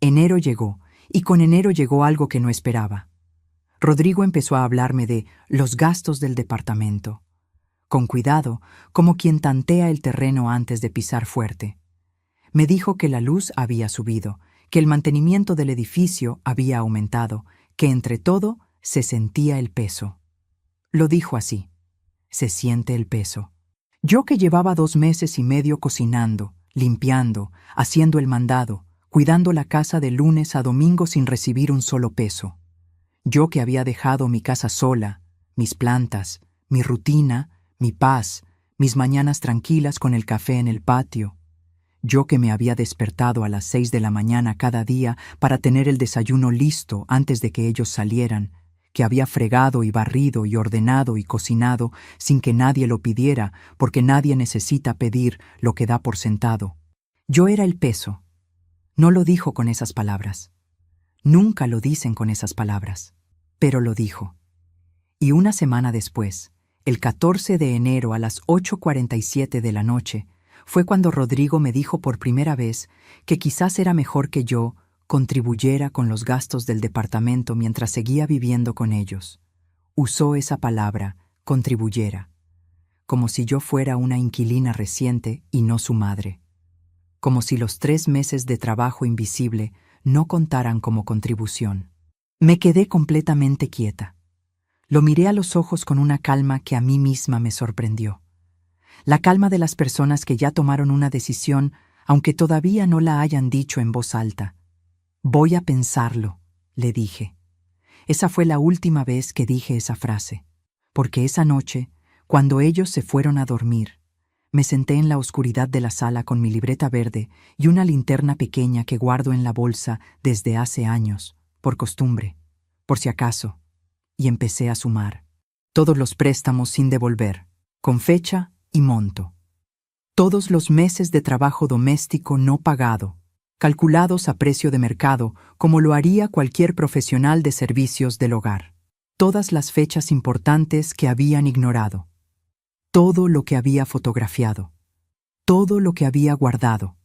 Enero llegó, y con enero llegó algo que no esperaba. Rodrigo empezó a hablarme de los gastos del departamento. Con cuidado, como quien tantea el terreno antes de pisar fuerte. Me dijo que la luz había subido, que el mantenimiento del edificio había aumentado, que entre todo se sentía el peso. Lo dijo así. se siente el peso. Yo que llevaba 2 meses y medio cocinando, limpiando, haciendo el mandado, cuidando la casa de lunes a domingo sin recibir un solo peso. Yo que había dejado mi casa sola, mis plantas, mi rutina, mi paz, mis mañanas tranquilas con el café en el patio. Yo que me había despertado a las 6 de la mañana cada día para tener el desayuno listo antes de que ellos salieran, que había fregado y barrido y ordenado y cocinado sin que nadie lo pidiera, porque nadie necesita pedir lo que da por sentado. Yo era el peso. No lo dijo con esas palabras. Nunca lo dicen con esas palabras, pero lo dijo. Y una semana después, el 14 de enero a las 8:47 de la noche, fue cuando Rodrigo me dijo por primera vez que quizás era mejor que yo contribuyera con los gastos del departamento mientras seguía viviendo con ellos. Usó esa palabra, contribuyera, como si yo fuera una inquilina reciente y no su madre. Como si los 3 meses de trabajo invisible no contaran como contribución. Me quedé completamente quieta. Lo miré a los ojos con una calma que a mí misma me sorprendió. La calma de las personas que ya tomaron una decisión, aunque todavía no la hayan dicho en voz alta. Voy a pensarlo, le dije. Esa fue la última vez que dije esa frase, porque esa noche, cuando ellos se fueron a dormir, me senté en la oscuridad de la sala con mi libreta verde y una linterna pequeña que guardo en la bolsa desde hace años, por costumbre, por si acaso, y empecé a sumar. Todos los préstamos sin devolver, con fecha y monto. Todos los meses de trabajo doméstico no pagado, calculados a precio de mercado, como lo haría cualquier profesional de servicios del hogar. Todas las fechas importantes que habían ignorado. Todo lo que había fotografiado. Todo lo que había guardado.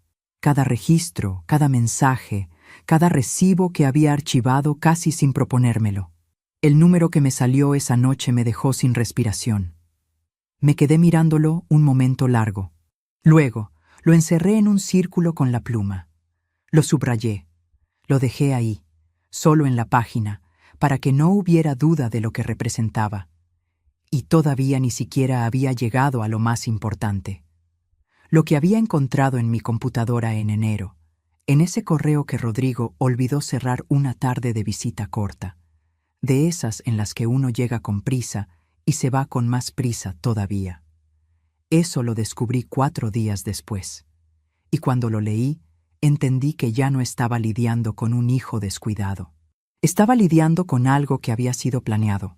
Cada registro, cada mensaje, cada recibo que había archivado casi sin proponérmelo. El número que me salió esa noche me dejó sin respiración. Me quedé mirándolo un momento largo. Luego, lo encerré en un círculo con la pluma. Lo subrayé. Lo dejé ahí, solo en la página, para que no hubiera duda de lo que representaba. Y todavía ni siquiera había llegado a lo más importante. Lo que había encontrado en mi computadora en enero, en ese correo que Rodrigo olvidó cerrar una tarde de visita corta, de esas en las que uno llega con prisa y se va con más prisa todavía. Eso lo descubrí 4 días después. Y cuando lo leí, entendí que ya no estaba lidiando con un hijo descuidado. Estaba lidiando con algo que había sido planeado,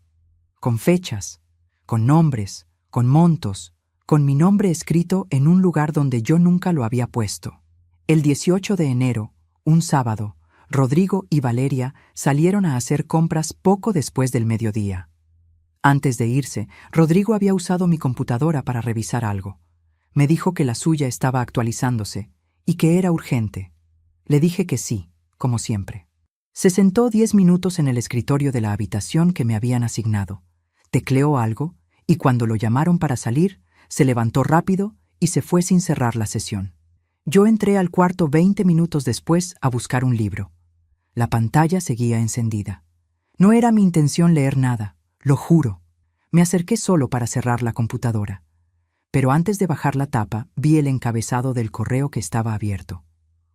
con fechas, con nombres, con montos, con mi nombre escrito en un lugar donde yo nunca lo había puesto. El 18 de enero, un sábado, Rodrigo y Valeria salieron a hacer compras poco después del mediodía. Antes de irse, Rodrigo había usado mi computadora para revisar algo. Me dijo que la suya estaba actualizándose y que era urgente. Le dije que sí, como siempre. Se sentó 10 minutos en el escritorio de la habitación que me habían asignado. Tecleó algo y cuando lo llamaron para salir, se levantó rápido y se fue sin cerrar la sesión. Yo entré al cuarto 20 minutos después a buscar un libro. La pantalla seguía encendida. No era mi intención leer nada, lo juro. Me acerqué solo para cerrar la computadora. Pero antes de bajar la tapa, vi el encabezado del correo que estaba abierto.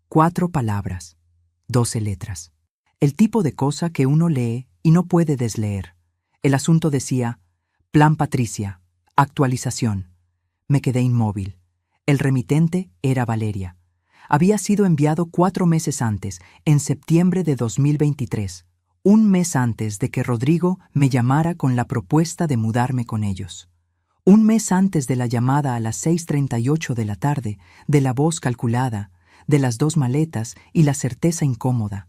4 palabras, 12 letras. El tipo de cosa que uno lee y no puede desleer. El asunto decía, Plan Patricia, actualización. Me quedé inmóvil. El remitente era Valeria. Había sido enviado 4 meses antes, en septiembre de 2023, un mes antes de que Rodrigo me llamara con la propuesta de mudarme con ellos. Un mes antes de la llamada a las 6:38 de la tarde, de la voz calculada, de las 2 maletas y la certeza incómoda.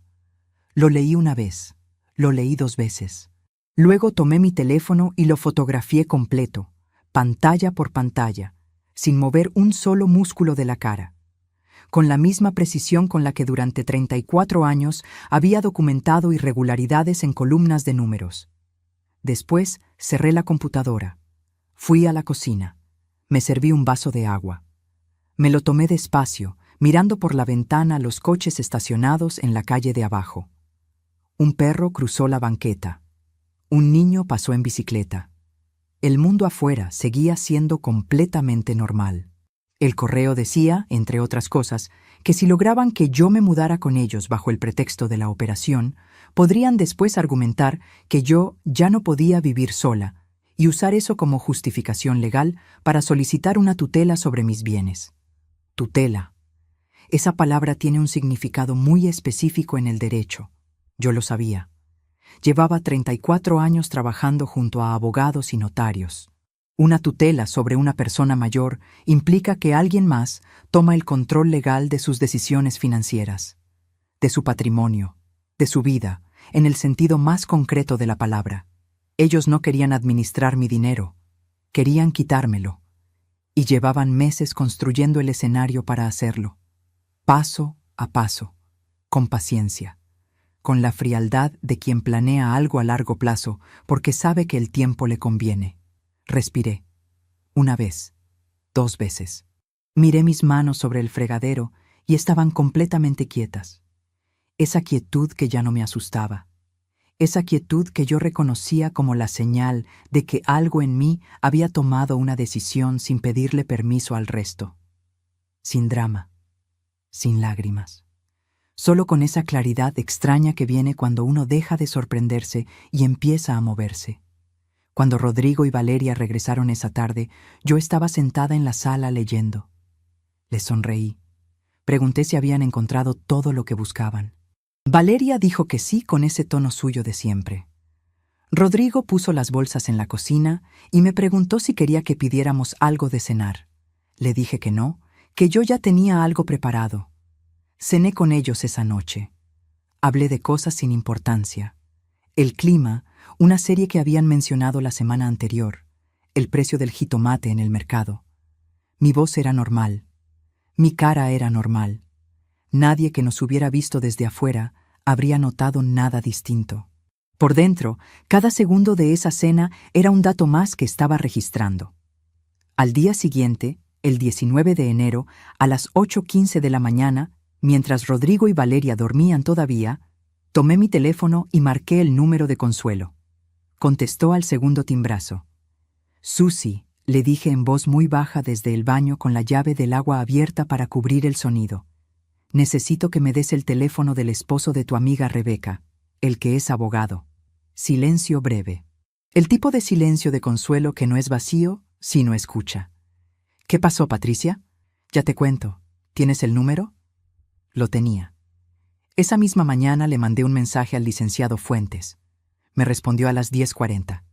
Lo leí una vez, lo leí 2 veces. Luego tomé mi teléfono y lo fotografié completo, pantalla por pantalla, sin mover un solo músculo de la cara, con la misma precisión con la que durante 34 años había documentado irregularidades en columnas de números. Después cerré la computadora. Fui a la cocina. Me serví un vaso de agua. Me lo tomé despacio, mirando por la ventana los coches estacionados en la calle de abajo. Un perro cruzó la banqueta. Un niño pasó en bicicleta. El mundo afuera seguía siendo completamente normal. El correo decía, entre otras cosas, que si lograban que yo me mudara con ellos bajo el pretexto de la operación, podrían después argumentar que yo ya no podía vivir sola y usar eso como justificación legal para solicitar una tutela sobre mis bienes. Tutela. Esa palabra tiene un significado muy específico en el derecho. Yo lo sabía. Llevaba 34 años trabajando junto a abogados y notarios. Una tutela sobre una persona mayor implica que alguien más toma el control legal de sus decisiones financieras, de su patrimonio, de su vida, en el sentido más concreto de la palabra. Ellos no querían administrar mi dinero, querían quitármelo, y llevaban meses construyendo el escenario para hacerlo, paso a paso, con paciencia, con la frialdad de quien planea algo a largo plazo porque sabe que el tiempo le conviene. Respiré. Una vez, 2 veces. Miré mis manos sobre el fregadero y estaban completamente quietas. Esa quietud que ya no me asustaba. Esa quietud que yo reconocía como la señal de que algo en mí había tomado una decisión sin pedirle permiso al resto. Sin drama, sin lágrimas. Solo con esa claridad extraña que viene cuando uno deja de sorprenderse y empieza a moverse. Cuando Rodrigo y Valeria regresaron esa tarde, yo estaba sentada en la sala leyendo. Les sonreí. Pregunté si habían encontrado todo lo que buscaban. Valeria dijo que sí con ese tono suyo de siempre. Rodrigo puso las bolsas en la cocina y me preguntó si quería que pidiéramos algo de cenar. Le dije que no, que yo ya tenía algo preparado. Cené con ellos esa noche. Hablé de cosas sin importancia. El clima, una serie que habían mencionado la semana anterior, el precio del jitomate en el mercado. Mi voz era normal. Mi cara era normal. Nadie que nos hubiera visto desde afuera habría notado nada distinto. Por dentro, cada segundo de esa cena era un dato más que estaba registrando. Al día siguiente, el 19 de enero, a las 8:15 de la mañana, mientras Rodrigo y Valeria dormían todavía, tomé mi teléfono y marqué el número de Consuelo. Contestó al segundo timbrazo. «Susi», le dije en voz muy baja desde el baño con la llave del agua abierta para cubrir el sonido. «Necesito que me des el teléfono del esposo de tu amiga Rebeca, el que es abogado». Silencio breve. El tipo de silencio de Consuelo que no es vacío, sino escucha. «¿Qué pasó, Patricia?» «Ya te cuento. ¿Tienes el número?» Lo tenía. Esa misma mañana le mandé un mensaje al licenciado Fuentes. Me respondió a las 10:40.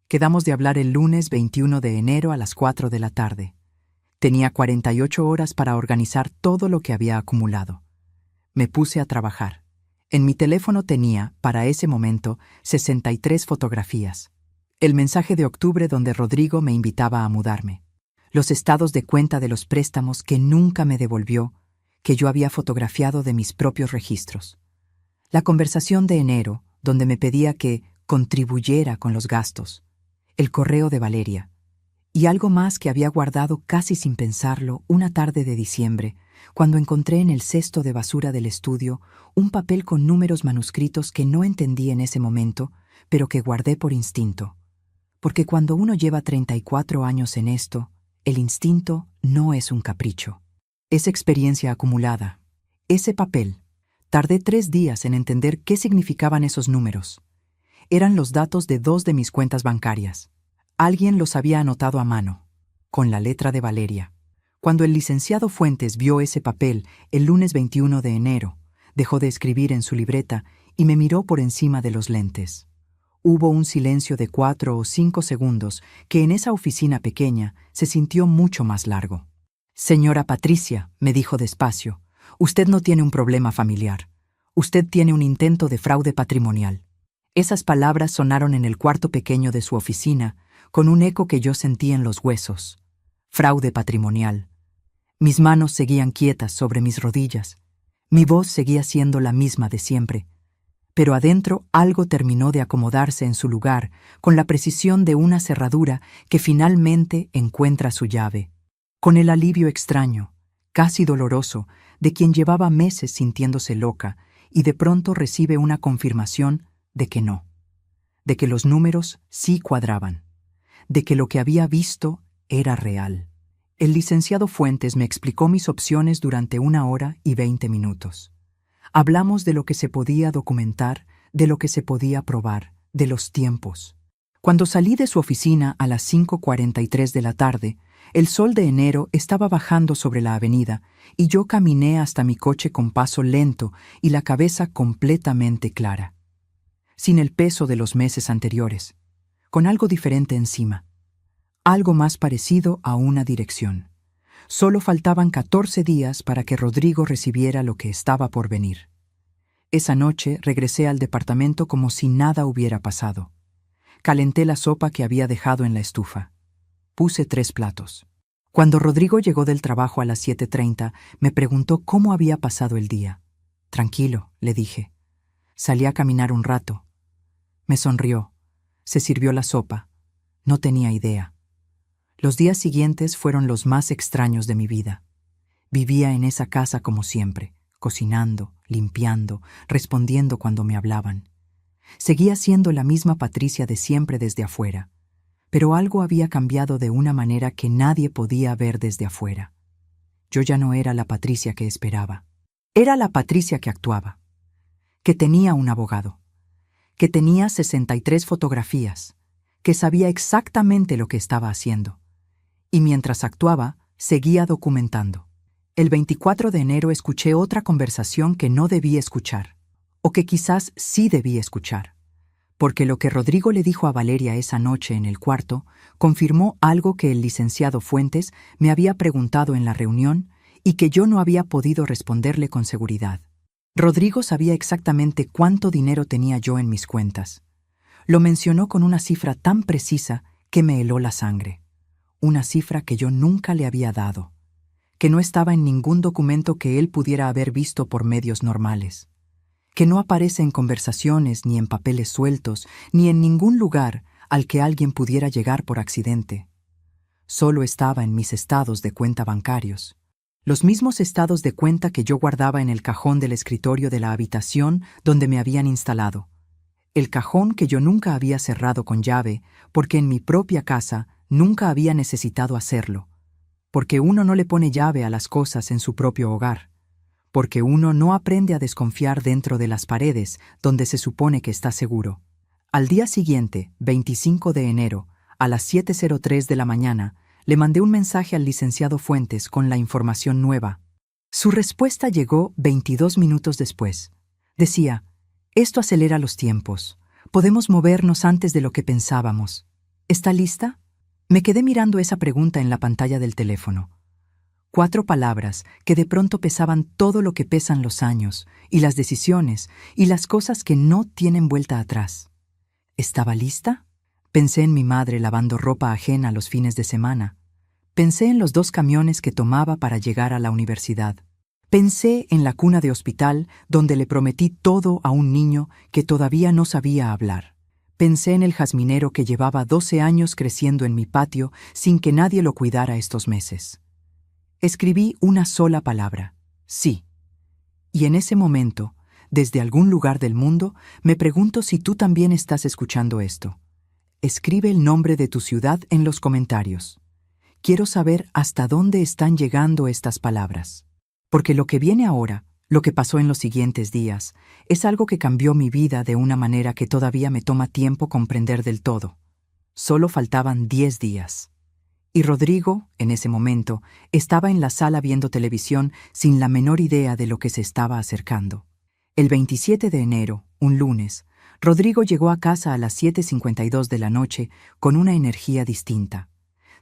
Quedamos de hablar el lunes 21 de enero a las 4 de la tarde. Tenía 48 horas para organizar todo lo que había acumulado. Me puse a trabajar. En mi teléfono tenía, para ese momento, 63 fotografías. El mensaje de octubre donde Rodrigo me invitaba a mudarme. Los estados de cuenta de los préstamos que nunca me devolvió, que yo había fotografiado de mis propios registros. La conversación de enero, donde me pedía que contribuyera con los gastos. El correo de Valeria. Y algo más que había guardado casi sin pensarlo una tarde de diciembre, cuando encontré en el cesto de basura del estudio un papel con números manuscritos que no entendí en ese momento, pero que guardé por instinto. Porque cuando uno lleva 34 años en esto, el instinto no es un capricho. Es experiencia acumulada. Ese papel. Tardé 3 días en entender qué significaban esos números. Eran los datos de 2 de mis cuentas bancarias. Alguien los había anotado a mano, con la letra de Valeria. Cuando el licenciado Fuentes vio ese papel el lunes 21 de enero, dejó de escribir en su libreta y me miró por encima de los lentes. Hubo un silencio de 4 o 5 segundos que en esa oficina pequeña se sintió mucho más largo. «Señora Patricia», me dijo despacio, «usted no tiene un problema familiar. Usted tiene un intento de fraude patrimonial». Esas palabras sonaron en el cuarto pequeño de su oficina, con un eco que yo sentí en los huesos. Fraude patrimonial. Mis manos seguían quietas sobre mis rodillas. Mi voz seguía siendo la misma de siempre. Pero adentro algo terminó de acomodarse en su lugar con la precisión de una cerradura que finalmente encuentra su llave. Con el alivio extraño, casi doloroso, de quien llevaba meses sintiéndose loca y de pronto recibe una confirmación de que no, de que los números sí cuadraban, de que lo que había visto era real. El licenciado Fuentes me explicó mis opciones durante 1 hora y 20 minutos. Hablamos de lo que se podía documentar, de lo que se podía probar, de los tiempos. Cuando salí de su oficina a las 5:43 de la tarde, el sol de enero estaba bajando sobre la avenida y yo caminé hasta mi coche con paso lento y la cabeza completamente clara. Sin el peso de los meses anteriores, con algo diferente encima. Algo más parecido a una dirección. Solo faltaban 14 días para que Rodrigo recibiera lo que estaba por venir. Esa noche regresé al departamento como si nada hubiera pasado. Calenté la sopa que había dejado en la estufa. Puse 3 platos. Cuando Rodrigo llegó del trabajo a las 7:30, me preguntó cómo había pasado el día. Tranquilo, le dije. Salí a caminar un rato. Me sonrió. Se sirvió la sopa. No tenía idea. Los días siguientes fueron los más extraños de mi vida. Vivía en esa casa como siempre, cocinando, limpiando, respondiendo cuando me hablaban. Seguía siendo la misma Patricia de siempre desde afuera, pero algo había cambiado de una manera que nadie podía ver desde afuera. Yo ya no era la Patricia que esperaba. Era la Patricia que actuaba, que tenía un abogado, que tenía 63 fotografías, que sabía exactamente lo que estaba haciendo. Y mientras actuaba, seguía documentando. El 24 de enero escuché otra conversación que no debí escuchar, o que quizás sí debí escuchar, porque lo que Rodrigo le dijo a Valeria esa noche en el cuarto confirmó algo que el licenciado Fuentes me había preguntado en la reunión y que yo no había podido responderle con seguridad. Rodrigo sabía exactamente cuánto dinero tenía yo en mis cuentas. Lo mencionó con una cifra tan precisa que me heló la sangre. Una cifra que yo nunca le había dado, que no estaba en ningún documento que él pudiera haber visto por medios normales, que no aparece en conversaciones ni en papeles sueltos, ni en ningún lugar al que alguien pudiera llegar por accidente. Solo estaba en mis estados de cuenta bancarios, los mismos estados de cuenta que yo guardaba en el cajón del escritorio de la habitación donde me habían instalado, el cajón que yo nunca había cerrado con llave porque en mi propia casa nunca había necesitado hacerlo, porque uno no le pone llave a las cosas en su propio hogar, porque uno no aprende a desconfiar dentro de las paredes donde se supone que está seguro. Al día siguiente, 25 de enero, a las 7:03 de la mañana, le mandé un mensaje al licenciado Fuentes con la información nueva. Su respuesta llegó 22 minutos después. Decía: «Esto acelera los tiempos. Podemos movernos antes de lo que pensábamos. ¿Está lista?». Me quedé mirando esa pregunta en la pantalla del teléfono. 4 palabras que de pronto pesaban todo lo que pesan los años, y las decisiones, y las cosas que no tienen vuelta atrás. ¿Estaba lista? Pensé en mi madre lavando ropa ajena los fines de semana. Pensé en los 2 camiones que tomaba para llegar a la universidad. Pensé en la cuna de hospital donde le prometí todo a un niño que todavía no sabía hablar. Pensé en el jazminero que llevaba 12 años creciendo en mi patio sin que nadie lo cuidara estos meses. Escribí una sola palabra: sí. Y en ese momento, desde algún lugar del mundo, me pregunto si tú también estás escuchando esto. Escribe el nombre de tu ciudad en los comentarios. Quiero saber hasta dónde están llegando estas palabras. Porque lo que viene ahora, lo que pasó en los siguientes días, es algo que cambió mi vida de una manera que todavía me toma tiempo comprender del todo. Solo faltaban 10 días. Y Rodrigo, en ese momento, estaba en la sala viendo televisión sin la menor idea de lo que se estaba acercando. El 27 de enero, un lunes, Rodrigo llegó a casa a las 7:52 de la noche con una energía distinta.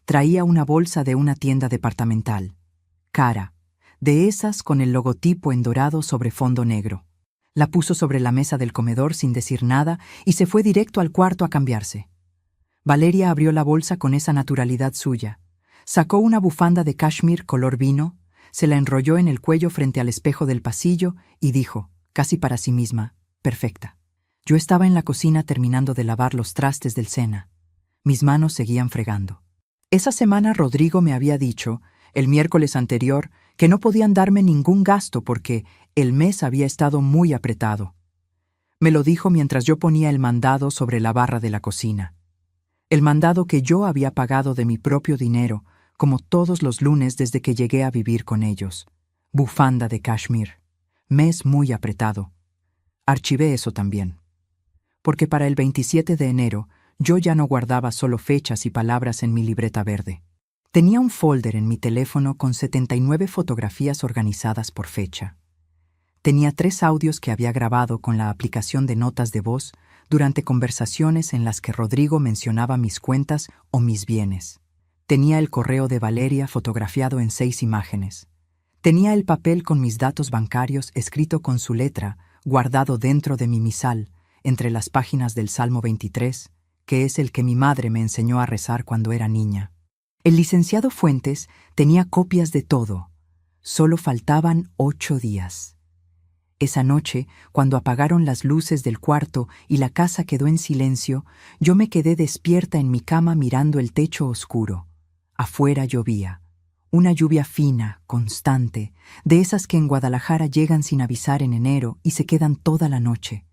Traía una bolsa de una tienda departamental. Cara, de esas con el logotipo en dorado sobre fondo negro. La puso sobre la mesa del comedor sin decir nada y se fue directo al cuarto a cambiarse. Valeria abrió la bolsa con esa naturalidad suya. Sacó una bufanda de cashmere color vino, se la enrolló en el cuello frente al espejo del pasillo y dijo, casi para sí misma, perfecta. Yo estaba en la cocina terminando de lavar los trastes del Sena. Mis manos seguían fregando. Esa semana Rodrigo me había dicho, el miércoles anterior, que no podían darme ningún gasto porque el mes había estado muy apretado. Me lo dijo mientras yo ponía el mandado sobre la barra de la cocina. el mandado que yo había pagado de mi propio dinero, como todos los lunes desde que llegué a vivir con ellos. Bufanda de cashmere. Mes muy apretado. Archivé eso también. Porque para el 27 de enero yo ya no guardaba solo fechas y palabras en mi libreta verde. Tenía un folder en mi teléfono con 79 fotografías organizadas por fecha. Tenía 3 audios que había grabado con la aplicación de notas de voz durante conversaciones en las que Rodrigo mencionaba mis cuentas o mis bienes. Tenía el correo de Valeria fotografiado en 6 imágenes. Tenía el papel con mis datos bancarios escrito con su letra, guardado dentro de mi misal, entre las páginas del Salmo 23, que es el que mi madre me enseñó a rezar cuando era niña. El licenciado Fuentes tenía copias de todo. Solo faltaban 8 días. Esa noche, cuando apagaron las luces del cuarto y la casa quedó en silencio, yo me quedé despierta en mi cama mirando el techo oscuro. Afuera llovía. Una lluvia fina, constante, de esas que en Guadalajara llegan sin avisar en enero y se quedan toda la noche.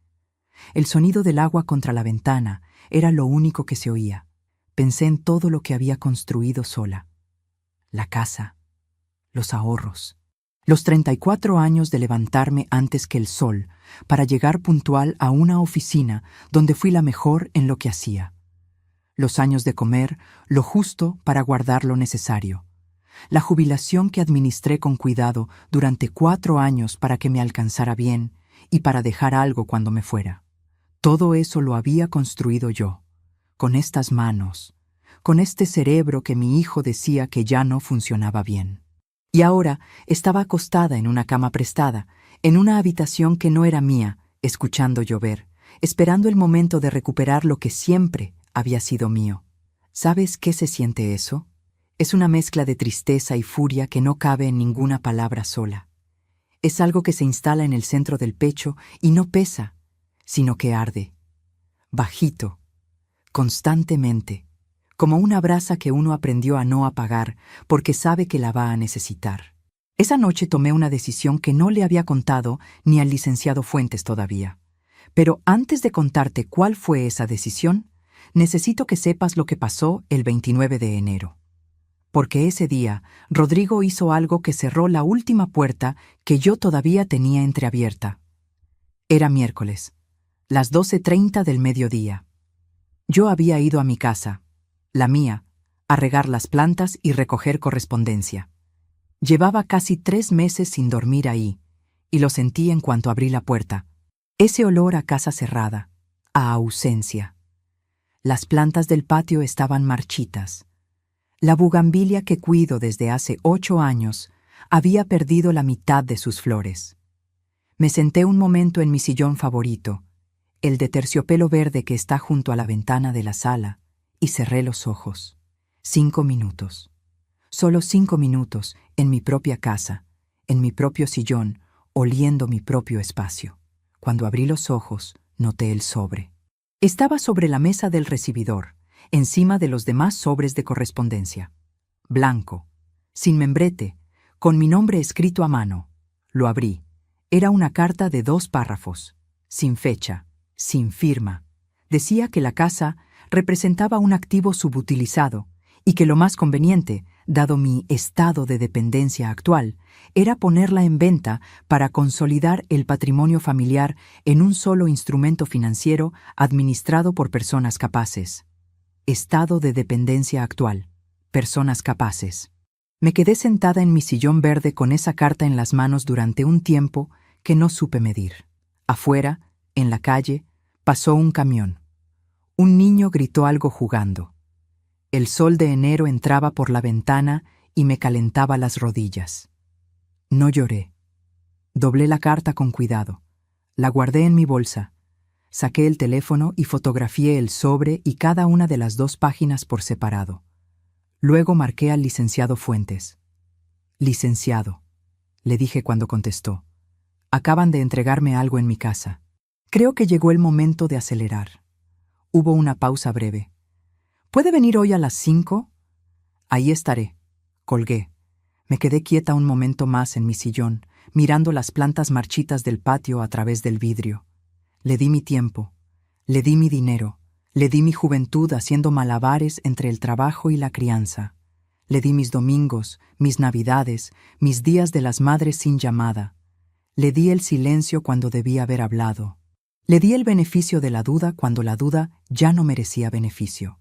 El sonido del agua contra la ventana era lo único que se oía. Pensé en todo lo que había construido sola. La casa, los ahorros, los 34 años de levantarme antes que el sol para llegar puntual a una oficina donde fui la mejor en lo que hacía. Los años de comer lo justo para guardar lo necesario. La jubilación que administré con cuidado durante 4 años para que me alcanzara bien y para dejar algo cuando me fuera. Todo eso lo había construido yo, con estas manos, con este cerebro que mi hijo decía que ya no funcionaba bien. Y ahora estaba acostada en una cama prestada, en una habitación que no era mía, escuchando llover, esperando el momento de recuperar lo que siempre había sido mío. ¿Sabes qué se siente eso? Es una mezcla de tristeza y furia que no cabe en ninguna palabra sola. Es algo que se instala en el centro del pecho y no pesa, sino que arde, bajito, constantemente, como una brasa que uno aprendió a no apagar porque sabe que la va a necesitar. Esa noche tomé una decisión que no le había contado ni al licenciado Fuentes todavía. Pero antes de contarte cuál fue esa decisión, necesito que sepas lo que pasó el 29 de enero. Porque ese día Rodrigo hizo algo que cerró la última puerta que yo todavía tenía entreabierta. Era miércoles, las 12:30 del mediodía. Yo había ido a mi casa, la mía, a regar las plantas y recoger correspondencia. Llevaba casi 3 meses sin dormir ahí, y lo sentí en cuanto abrí la puerta. Ese olor a casa cerrada, a ausencia. Las plantas del patio estaban marchitas. La bugambilia que cuido desde hace 8 años había perdido la mitad de sus flores. Me senté un momento en mi sillón favorito, el de terciopelo verde que está junto a la ventana de la sala, y cerré los ojos. 5 minutos. Solo 5 minutos en mi propia casa, en mi propio sillón, oliendo mi propio espacio. Cuando abrí los ojos, noté el sobre. Estaba sobre la mesa del recibidor, encima de los demás sobres de correspondencia. Blanco, sin membrete, con mi nombre escrito a mano. Lo abrí. Era una carta de 2 párrafos, sin fecha, sin firma. Decía que la casa representaba un activo subutilizado y que lo más conveniente, dado mi estado de dependencia actual, era ponerla en venta para consolidar el patrimonio familiar en un solo instrumento financiero administrado por personas capaces. Estado de dependencia actual. Personas capaces. Me quedé sentada en mi sillón verde con esa carta en las manos durante un tiempo que no supe medir. Afuera, en la calle, pasó un camión. Un niño gritó algo jugando. El sol de enero entraba por la ventana y me calentaba las rodillas. No lloré. Doblé la carta con cuidado. La guardé en mi bolsa. Saqué el teléfono y fotografié el sobre y cada una de las 2 páginas por separado. Luego marqué al licenciado Fuentes. «Licenciado», le dije cuando contestó. «Acaban de entregarme algo en mi casa. Creo que llegó el momento de acelerar». Hubo una pausa breve. «¿Puede venir hoy a las 5?» «Ahí estaré». Colgué. Me quedé quieta un momento más en mi sillón, mirando las plantas marchitas del patio a través del vidrio. Le di mi tiempo, le di mi dinero, Le di mi juventud haciendo malabares entre el trabajo y la crianza. Le di mis domingos, mis navidades, mis días de las madres sin llamada. Le di el silencio cuando debía haber hablado. Le di el beneficio de la duda cuando la duda ya no merecía beneficio.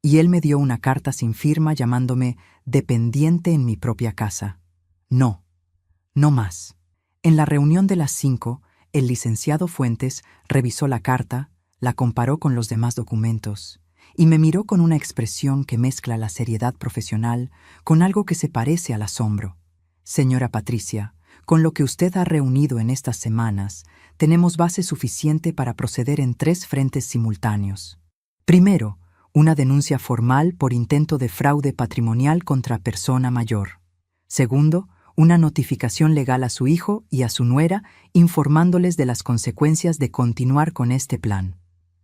Y él me dio una carta sin firma llamándome dependiente en mi propia casa. No, no más. En la reunión de las 5, el licenciado Fuentes revisó la carta, la comparó con los demás documentos y me miró con una expresión que mezcla la seriedad profesional con algo que se parece al asombro. Señora Patricia, con lo que usted ha reunido en estas semanas, tenemos base suficiente para proceder en 3 frentes simultáneos. Primero, una denuncia formal por intento de fraude patrimonial contra persona mayor. Segundo, una notificación legal a su hijo y a su nuera informándoles de las consecuencias de continuar con este plan.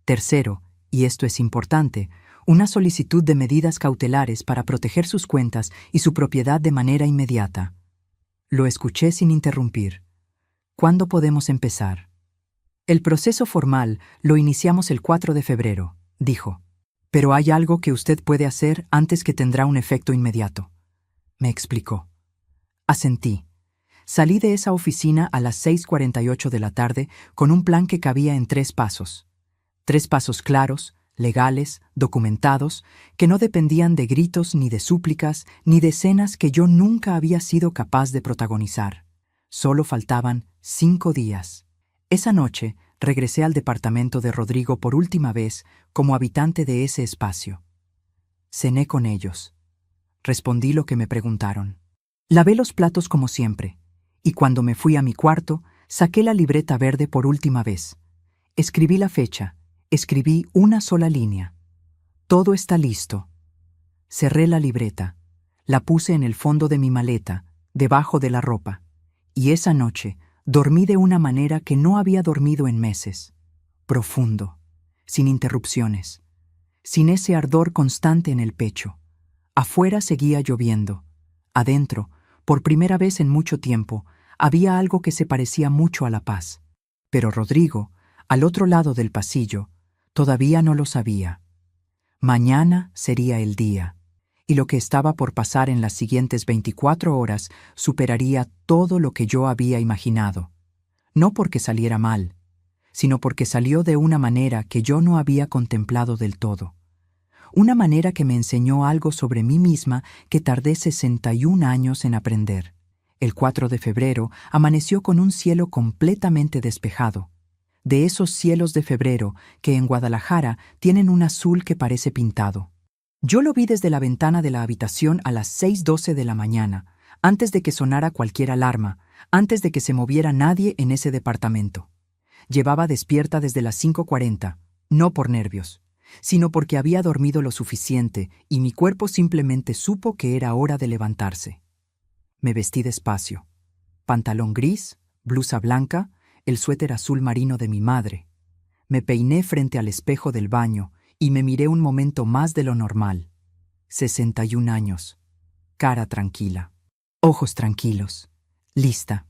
Tercero, y esto es importante, una solicitud de medidas cautelares para proteger sus cuentas y su propiedad de manera inmediata. Lo escuché sin interrumpir. ¿Cuándo podemos empezar? El proceso formal lo iniciamos el 4 de febrero, dijo. Pero hay algo que usted puede hacer antes que tendrá un efecto inmediato. Me explicó. Asentí. Salí de esa oficina a las 6:48 de la tarde con un plan que cabía en 3 pasos. 3 pasos claros, legales, documentados, que no dependían de gritos ni de súplicas ni de escenas que yo nunca había sido capaz de protagonizar. Solo faltaban 5 días. Esa noche regresé al departamento de Rodrigo por última vez como habitante de ese espacio. Cené con ellos. Respondí lo que me preguntaron. Lavé los platos como siempre, y cuando me fui a mi cuarto, saqué la libreta verde por última vez. Escribí la fecha. Escribí una sola línea. Todo está listo. Cerré la libreta, la puse en el fondo de mi maleta, debajo de la ropa, y esa noche dormí de una manera que no había dormido en meses. Profundo, sin interrupciones, sin ese ardor constante en el pecho. Afuera seguía lloviendo. Adentro, por primera vez en mucho tiempo, había algo que se parecía mucho a la paz. Pero Rodrigo, al otro lado del pasillo, todavía no lo sabía. Mañana sería el día, y lo que estaba por pasar en las siguientes 24 horas superaría todo lo que yo había imaginado. No porque saliera mal, sino porque salió de una manera que yo no había contemplado del todo. Una manera que me enseñó algo sobre mí misma que tardé 61 años en aprender. El 4 de febrero amaneció con un cielo completamente despejado. De esos cielos de febrero que en Guadalajara tienen un azul que parece pintado. Yo lo vi desde la ventana de la habitación a las 6:12 de la mañana, antes de que sonara cualquier alarma, antes de que se moviera nadie en ese departamento. Llevaba despierta desde las 5:40, no por nervios, sino porque había dormido lo suficiente y mi cuerpo simplemente supo que era hora de levantarse. Me vestí despacio. Pantalón gris, blusa blanca, el suéter azul marino de mi madre. Me peiné frente al espejo del baño y me miré un momento más de lo normal. 61 años. Cara tranquila. Ojos tranquilos. Lista.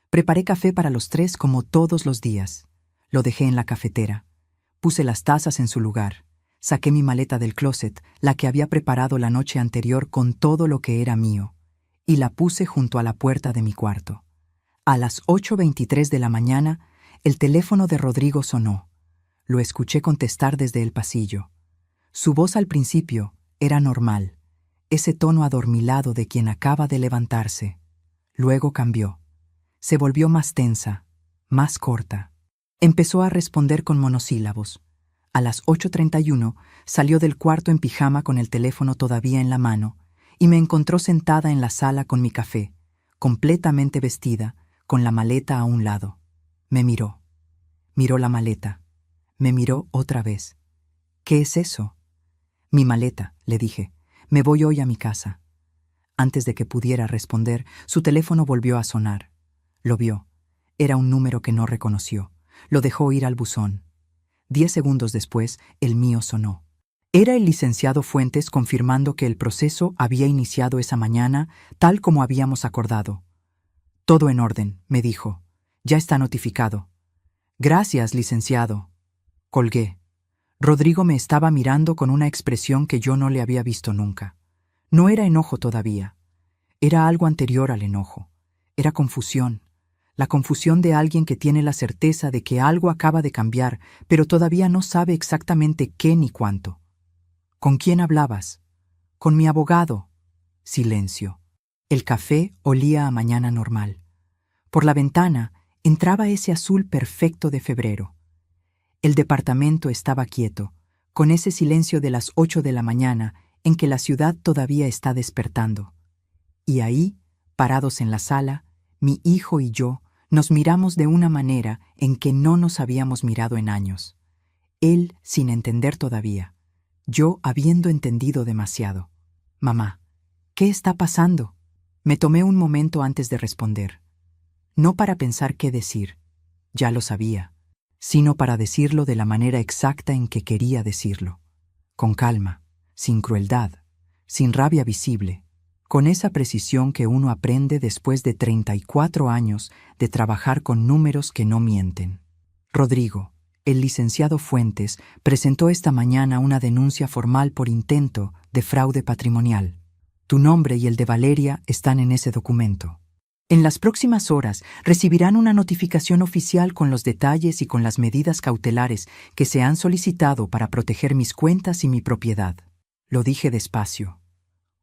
Preparé café para los 3 como todos los días. Lo dejé en la cafetera. Puse las tazas en su lugar. Saqué mi maleta del closet, la que había preparado la noche anterior con todo lo que era mío, y la puse junto a la puerta de mi cuarto. A las 8:23 de la mañana, el teléfono de Rodrigo sonó. Lo escuché contestar desde el pasillo. Su voz al principio era normal, ese tono adormilado de quien acaba de levantarse. Luego cambió. Se volvió más tensa, más corta. Empezó a responder con monosílabos. A las 8:31 salió del cuarto en pijama con el teléfono todavía en la mano y me encontró sentada en la sala con mi café, completamente vestida, con la maleta a un lado. Me miró. Miró la maleta. Me miró otra vez. ¿Qué es eso? Mi maleta, le dije. Me voy hoy a mi casa. Antes de que pudiera responder, su teléfono volvió a sonar. Lo vio. Era un número que no reconoció. Lo dejó ir al buzón. 10 segundos después, el mío sonó. Era el licenciado Fuentes confirmando que el proceso había iniciado esa mañana, tal como habíamos acordado. Todo en orden, me dijo. Ya está notificado. Gracias, licenciado. Colgué. Rodrigo me estaba mirando con una expresión que yo no le había visto nunca. No era enojo todavía. Era algo anterior al enojo. Era confusión. La confusión de alguien que tiene la certeza de que algo acaba de cambiar, pero todavía no sabe exactamente qué ni cuánto. ¿Con quién hablabas? Con mi abogado. Silencio. El café olía a mañana normal. Por la ventana entraba ese azul perfecto de febrero. El departamento estaba quieto, con ese silencio de las 8 de la mañana en que la ciudad todavía está despertando. Y ahí, parados en la sala, mi hijo y yo nos miramos de una manera en que no nos habíamos mirado en años. Él sin entender todavía, yo habiendo entendido demasiado. Mamá, ¿qué está pasando? Me tomé un momento antes de responder. No para pensar qué decir, ya lo sabía, sino para decirlo de la manera exacta en que quería decirlo. Con calma, sin crueldad, sin rabia visible, con esa precisión que uno aprende después de 34 años de trabajar con números que no mienten. Rodrigo, el licenciado Fuentes, presentó esta mañana una denuncia formal por intento de fraude patrimonial. Tu nombre y el de Valeria están en ese documento. En las próximas horas recibirán una notificación oficial con los detalles y con las medidas cautelares que se han solicitado para proteger mis cuentas y mi propiedad. Lo dije despacio,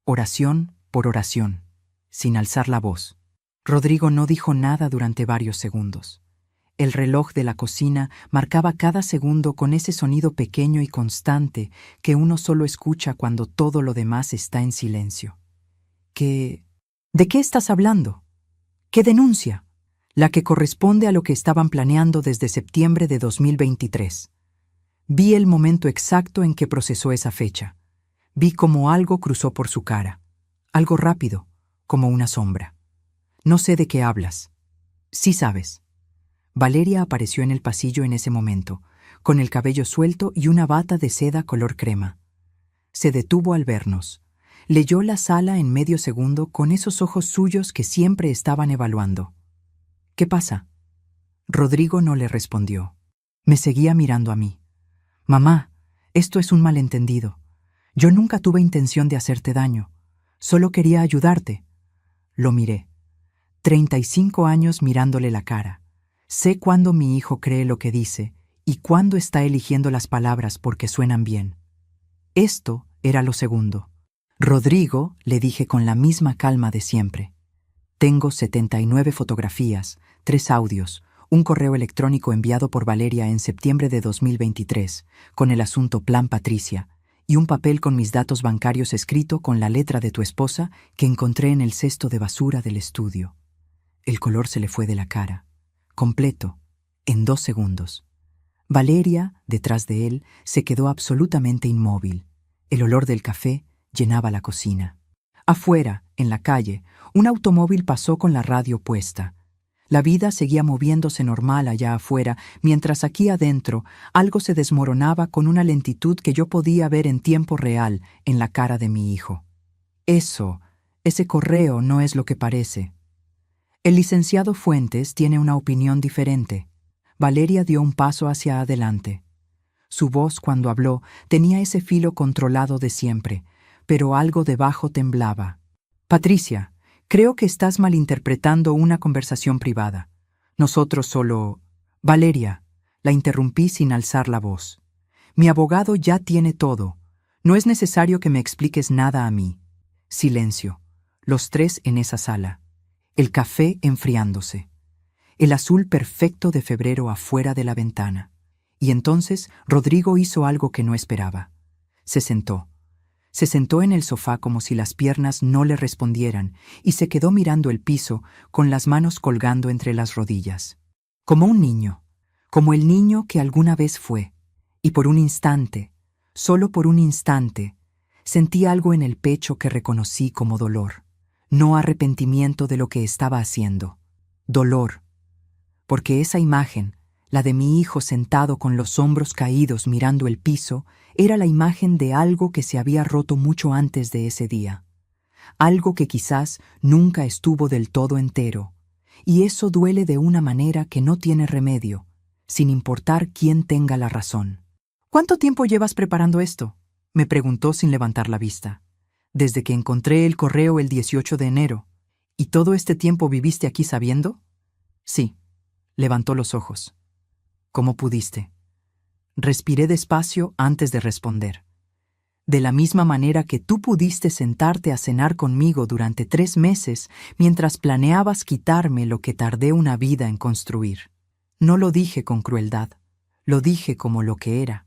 oración por oración, sin alzar la voz. Rodrigo no dijo nada durante varios segundos. El reloj de la cocina marcaba cada segundo con ese sonido pequeño y constante que uno solo escucha cuando todo lo demás está en silencio. ¿De qué estás hablando? ¿Qué denuncia? La que corresponde a lo que estaban planeando desde septiembre de 2023. Vi el momento exacto en que procesó esa fecha. Vi cómo algo cruzó por su cara. Algo rápido, como una sombra. No sé de qué hablas. Sí sabes. Valeria apareció en el pasillo en ese momento, con el cabello suelto y una bata de seda color crema. Se detuvo al vernos. Leyó la sala en medio segundo con esos ojos suyos que siempre estaban evaluando. ¿Qué pasa? Rodrigo no le respondió. Me seguía mirando a mí. Mamá, esto es un malentendido. Yo nunca tuve intención de hacerte daño. Solo quería ayudarte. Lo miré. 35 años mirándole la cara. Sé cuándo mi hijo cree lo que dice y cuándo está eligiendo las palabras porque suenan bien. Esto era lo segundo. Rodrigo, le dije con la misma calma de siempre. Tengo 79 fotografías, 3 audios, un correo electrónico enviado por Valeria en septiembre de 2023, con el asunto Plan Patricia, y un papel con mis datos bancarios escrito con la letra de tu esposa que encontré en el cesto de basura del estudio. El color se le fue de la cara, completo, en 2 segundos. Valeria, detrás de él, se quedó absolutamente inmóvil. El olor del café llenaba la cocina. Afuera, en la calle, un automóvil pasó con la radio puesta. La vida seguía moviéndose normal allá afuera, mientras aquí adentro algo se desmoronaba con una lentitud que yo podía ver en tiempo real en la cara de mi hijo. Ese correo no es lo que parece. El licenciado Fuentes tiene una opinión diferente. Valeria dio un paso hacia adelante. Su voz, cuando habló, tenía ese filo controlado de siempre, pero algo debajo temblaba. Patricia, creo que estás malinterpretando una conversación privada. Nosotros solo... Valeria, la interrumpí sin alzar la voz. Mi abogado ya tiene todo. No es necesario que me expliques nada a mí. Silencio. Los 3 en esa sala. El café enfriándose. El azul perfecto de febrero afuera de la ventana. Y entonces Rodrigo hizo algo que no esperaba. Se sentó. Se sentó en el sofá como si las piernas no le respondieran y se quedó mirando el piso con las manos colgando entre las rodillas. Como un niño, como el niño que alguna vez fue. Y por un instante, solo por un instante, sentí algo en el pecho que reconocí como dolor. No arrepentimiento de lo que estaba haciendo. Dolor. Porque esa imagen, la de mi hijo sentado con los hombros caídos mirando el piso, era la imagen de algo que se había roto mucho antes de ese día. Algo que quizás nunca estuvo del todo entero. Y eso duele de una manera que no tiene remedio, sin importar quién tenga la razón. ¿Cuánto tiempo llevas preparando esto?, me preguntó sin levantar la vista. Desde que encontré el correo el 18 de enero. ¿Y todo este tiempo viviste aquí sabiendo? Sí. Levantó los ojos. ¿Cómo pudiste? Respiré despacio antes de responder. De la misma manera que tú pudiste sentarte a cenar conmigo durante 3 meses mientras planeabas quitarme lo que tardé una vida en construir. No lo dije con crueldad, lo dije como lo que era.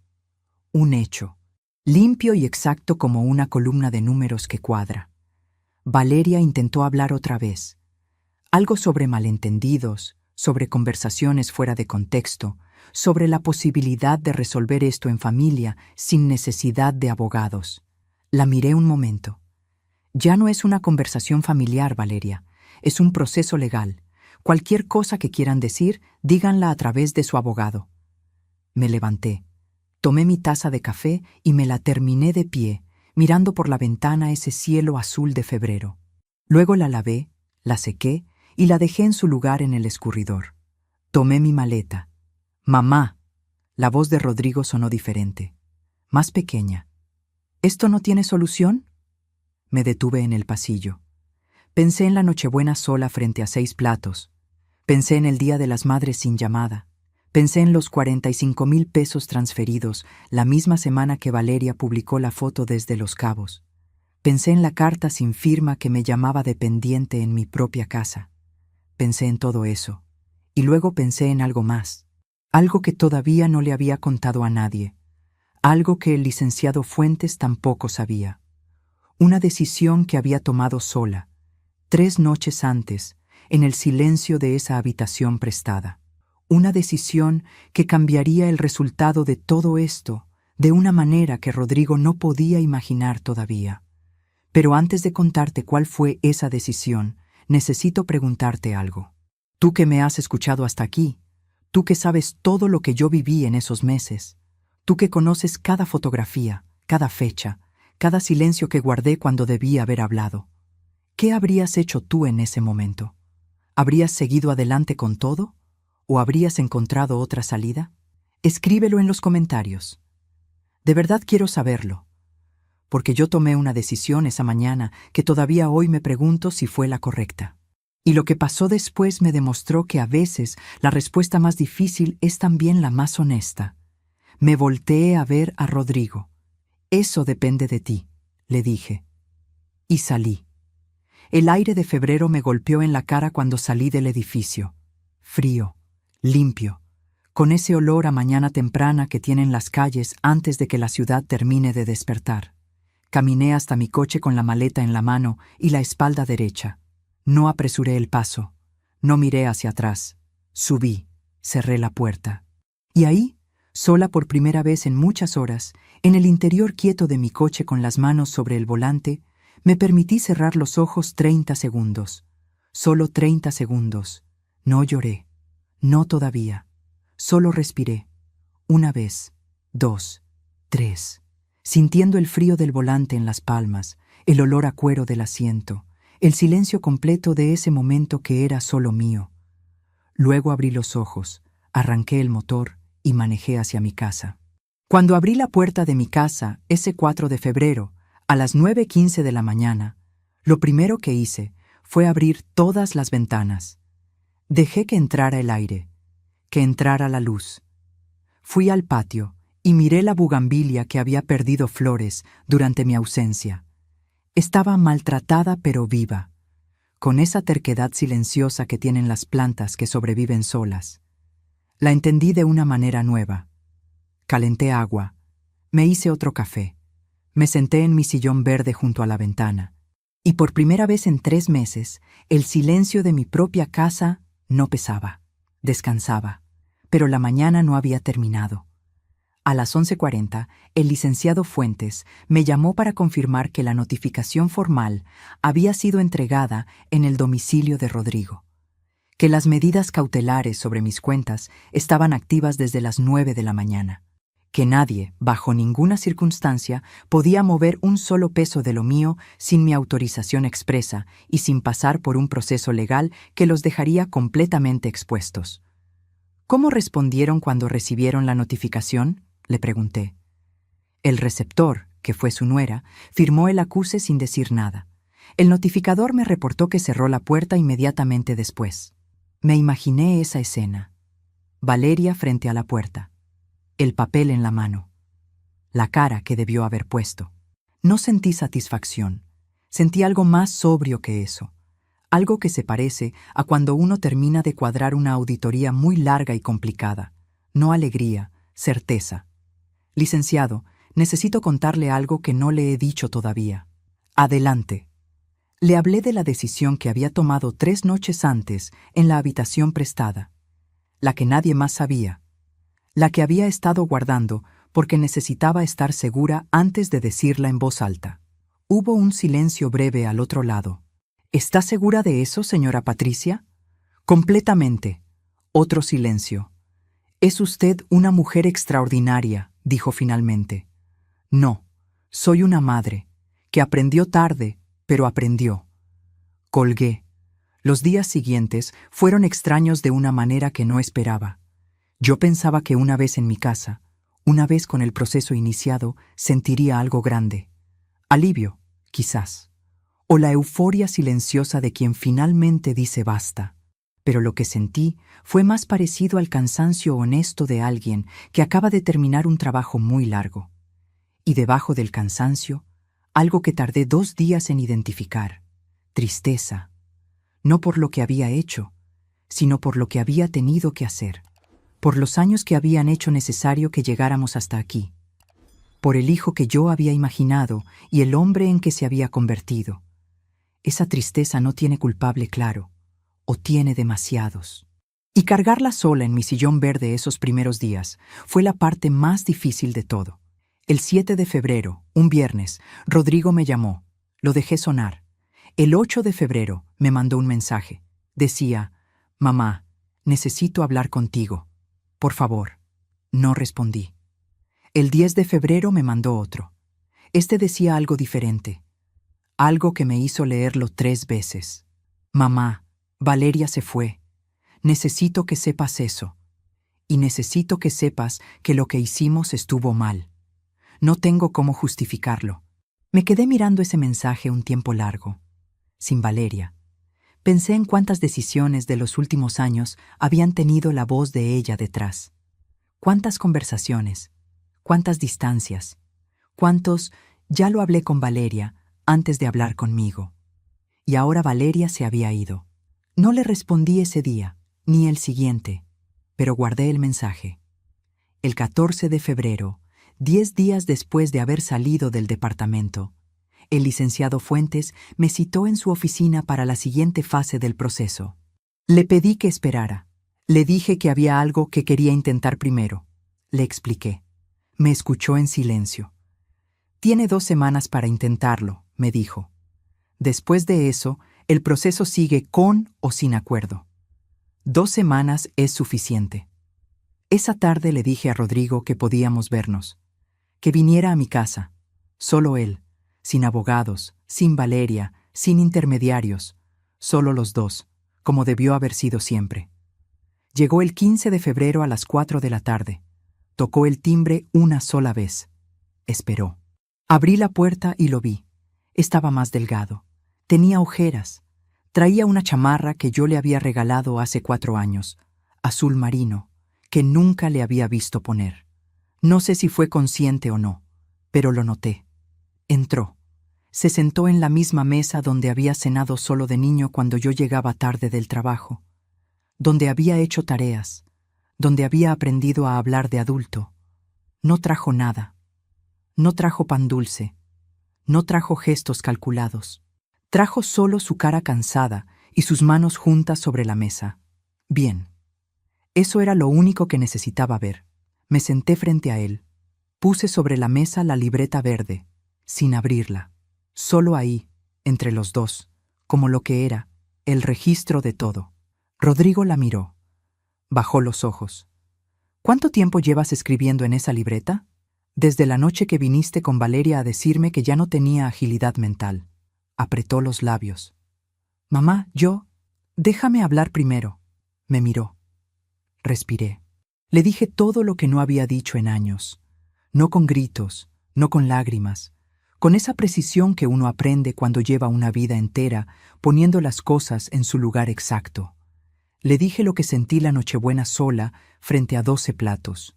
Un hecho, limpio y exacto como una columna de números que cuadra. Valeria intentó hablar otra vez. Algo sobre malentendidos, sobre conversaciones fuera de contexto, sobre la posibilidad de resolver esto en familia sin necesidad de abogados. La miré un momento. Ya no es una conversación familiar, Valeria. Es un proceso legal. Cualquier cosa que quieran decir, díganla a través de su abogado. Me levanté. Tomé mi taza de café y me la terminé de pie, mirando por la ventana ese cielo azul de febrero. Luego la lavé, la sequé y la dejé en su lugar en el escurridor. Tomé mi maleta. «Mamá». La voz de Rodrigo sonó diferente, más pequeña. «¿Esto no tiene solución?». Me detuve en el pasillo. Pensé en la Nochebuena sola frente a 6 platos. Pensé en el Día de las Madres sin llamada. Pensé en los 45,000 pesos transferidos la misma semana que Valeria publicó la foto desde Los Cabos. Pensé en la carta sin firma que me llamaba dependiente en mi propia casa. Pensé en todo eso. Y luego pensé en algo más. Algo que todavía no le había contado a nadie. Algo que el licenciado Fuentes tampoco sabía. Una decisión que había tomado sola, 3 noches antes, en el silencio de esa habitación prestada. Una decisión que cambiaría el resultado de todo esto de una manera que Rodrigo no podía imaginar todavía. Pero antes de contarte cuál fue esa decisión, necesito preguntarte algo. Tú que me has escuchado hasta aquí, tú que sabes todo lo que yo viví en esos meses, tú que conoces cada fotografía, cada fecha, cada silencio que guardé cuando debí haber hablado. ¿Qué habrías hecho tú en ese momento? ¿Habrías seguido adelante con todo? ¿O habrías encontrado otra salida? Escríbelo en los comentarios. De verdad quiero saberlo, porque yo tomé una decisión esa mañana que todavía hoy me pregunto si fue la correcta. Y lo que pasó después me demostró que a veces la respuesta más difícil es también la más honesta. Me volteé a ver a Rodrigo. «Eso depende de ti», le dije. Y salí. El aire de febrero me golpeó en la cara cuando salí del edificio. Frío, limpio, con ese olor a mañana temprana que tienen las calles antes de que la ciudad termine de despertar. Caminé hasta mi coche con la maleta en la mano y la espalda derecha. No apresuré el paso, no miré hacia atrás. Subí, cerré la puerta. Y ahí, sola por primera vez en muchas horas, en el interior quieto de mi coche con las manos sobre el volante, me permití cerrar los ojos 30 segundos. Solo 30 segundos. No lloré. No todavía. Solo respiré. 1 vez, 2, 3. Sintiendo el frío del volante en las palmas, el olor a cuero del asiento, el silencio completo de ese momento que era solo mío. Luego abrí los ojos, arranqué el motor y manejé hacia mi casa. Cuando abrí la puerta de mi casa, ese 4 de febrero, a las 9:15 de la mañana, lo primero que hice fue abrir todas las ventanas. Dejé que entrara el aire, que entrara la luz. Fui al patio y miré la bugambilia que había perdido flores durante mi ausencia. Estaba maltratada pero viva, con esa terquedad silenciosa que tienen las plantas que sobreviven solas. La entendí de una manera nueva. Calenté agua, me hice otro café, me senté en mi sillón verde junto a la ventana, y por primera vez en 3 meses, el silencio de mi propia casa no pesaba, descansaba, pero la mañana no había terminado. A las 11:40, el licenciado Fuentes me llamó para confirmar que la notificación formal había sido entregada en el domicilio de Rodrigo, que las medidas cautelares sobre mis cuentas estaban activas desde las 9 de la mañana, que nadie, bajo ninguna circunstancia, podía mover un solo peso de lo mío sin mi autorización expresa y sin pasar por un proceso legal que los dejaría completamente expuestos. ¿Cómo respondieron cuando recibieron la notificación?, Le pregunté. El receptor, que fue su nuera, firmó el acuse sin decir nada. El notificador me reportó que cerró la puerta inmediatamente después. Me imaginé esa escena. Valeria frente a la puerta, el papel en la mano, la cara que debió haber puesto. No sentí satisfacción, sentí algo más sobrio que eso, algo que se parece a cuando uno termina de cuadrar una auditoría muy larga y complicada. No alegría, certeza. Licenciado, necesito contarle algo que no le he dicho todavía. Adelante. Le hablé de la decisión que había tomado 3 noches antes en la habitación prestada, la que nadie más sabía, la que había estado guardando porque necesitaba estar segura antes de decirla en voz alta. Hubo un silencio breve al otro lado. ¿Está segura de eso, señora Patricia? Completamente. Otro silencio. Es usted una mujer extraordinaria, dijo finalmente. No, soy una madre, que aprendió tarde, pero aprendió. Colgué. Los días siguientes fueron extraños de una manera que no esperaba. Yo pensaba que una vez en mi casa, una vez con el proceso iniciado, sentiría algo grande. Alivio, quizás. O la euforia silenciosa de quien finalmente dice basta. Pero lo que sentí fue más parecido al cansancio honesto de alguien que acaba de terminar un trabajo muy largo. Y debajo del cansancio, algo que tardé 2 días en identificar. Tristeza. No por lo que había hecho, sino por lo que había tenido que hacer. Por los años que habían hecho necesario que llegáramos hasta aquí. Por el hijo que yo había imaginado y el hombre en que se había convertido. Esa tristeza no tiene culpable claro, o tiene demasiados. Y cargarla sola en mi sillón verde esos primeros días fue la parte más difícil de todo. El 7 de febrero, un viernes, Rodrigo me llamó. Lo dejé sonar. El 8 de febrero me mandó un mensaje. Decía, «Mamá, necesito hablar contigo. Por favor». No respondí. El 10 de febrero me mandó otro. Este decía algo diferente. Algo que me hizo leerlo 3 veces. «Mamá, Valeria se fue. Necesito que sepas eso. Y necesito que sepas que lo que hicimos estuvo mal. No tengo cómo justificarlo». Me quedé mirando ese mensaje un tiempo largo. Sin Valeria. Pensé en cuántas decisiones de los últimos años habían tenido la voz de ella detrás. Cuántas conversaciones, cuántas distancias, cuántos «ya lo hablé con Valeria» antes de hablar conmigo. Y ahora Valeria se había ido. No le respondí ese día, ni el siguiente, pero guardé el mensaje. El 14 de febrero, 10 días después de haber salido del departamento, el licenciado Fuentes me citó en su oficina para la siguiente fase del proceso. Le pedí que esperara. Le dije que había algo que quería intentar primero. Le expliqué. Me escuchó en silencio. «Tiene 2 semanas para intentarlo», me dijo. «Después de eso, el proceso sigue con o sin acuerdo. 2 semanas es suficiente». Esa tarde le dije a Rodrigo que podíamos vernos, que viniera a mi casa, solo él, sin abogados, sin Valeria, sin intermediarios, solo los dos, como debió haber sido siempre. Llegó el 15 de febrero a las 4 de la tarde. Tocó el timbre una sola vez. Esperó. Abrí la puerta y lo vi. Estaba más delgado. Tenía ojeras. Traía una chamarra que yo le había regalado hace 4 años, azul marino, que nunca le había visto poner. No sé si fue consciente o no, pero lo noté. Entró. Se sentó en la misma mesa donde había cenado solo de niño cuando yo llegaba tarde del trabajo, donde había hecho tareas, donde había aprendido a hablar de adulto. No trajo nada. No trajo pan dulce. No trajo gestos calculados. Trajo solo su cara cansada y sus manos juntas sobre la mesa. Bien. Eso era lo único que necesitaba ver. Me senté frente a él. Puse sobre la mesa la libreta verde, sin abrirla. Solo ahí, entre los dos, como lo que era, el registro de todo. Rodrigo la miró. Bajó los ojos. «¿Cuánto tiempo llevas escribiendo en esa libreta?» «Desde la noche que viniste con Valeria a decirme que ya no tenía agilidad mental». Apretó los labios. «Mamá, déjame hablar primero». Me miró. Respiré. Le dije todo lo que no había dicho en años. No con gritos, no con lágrimas, con esa precisión que uno aprende cuando lleva una vida entera poniendo las cosas en su lugar exacto. Le dije lo que sentí la Nochebuena sola frente a 12 platos.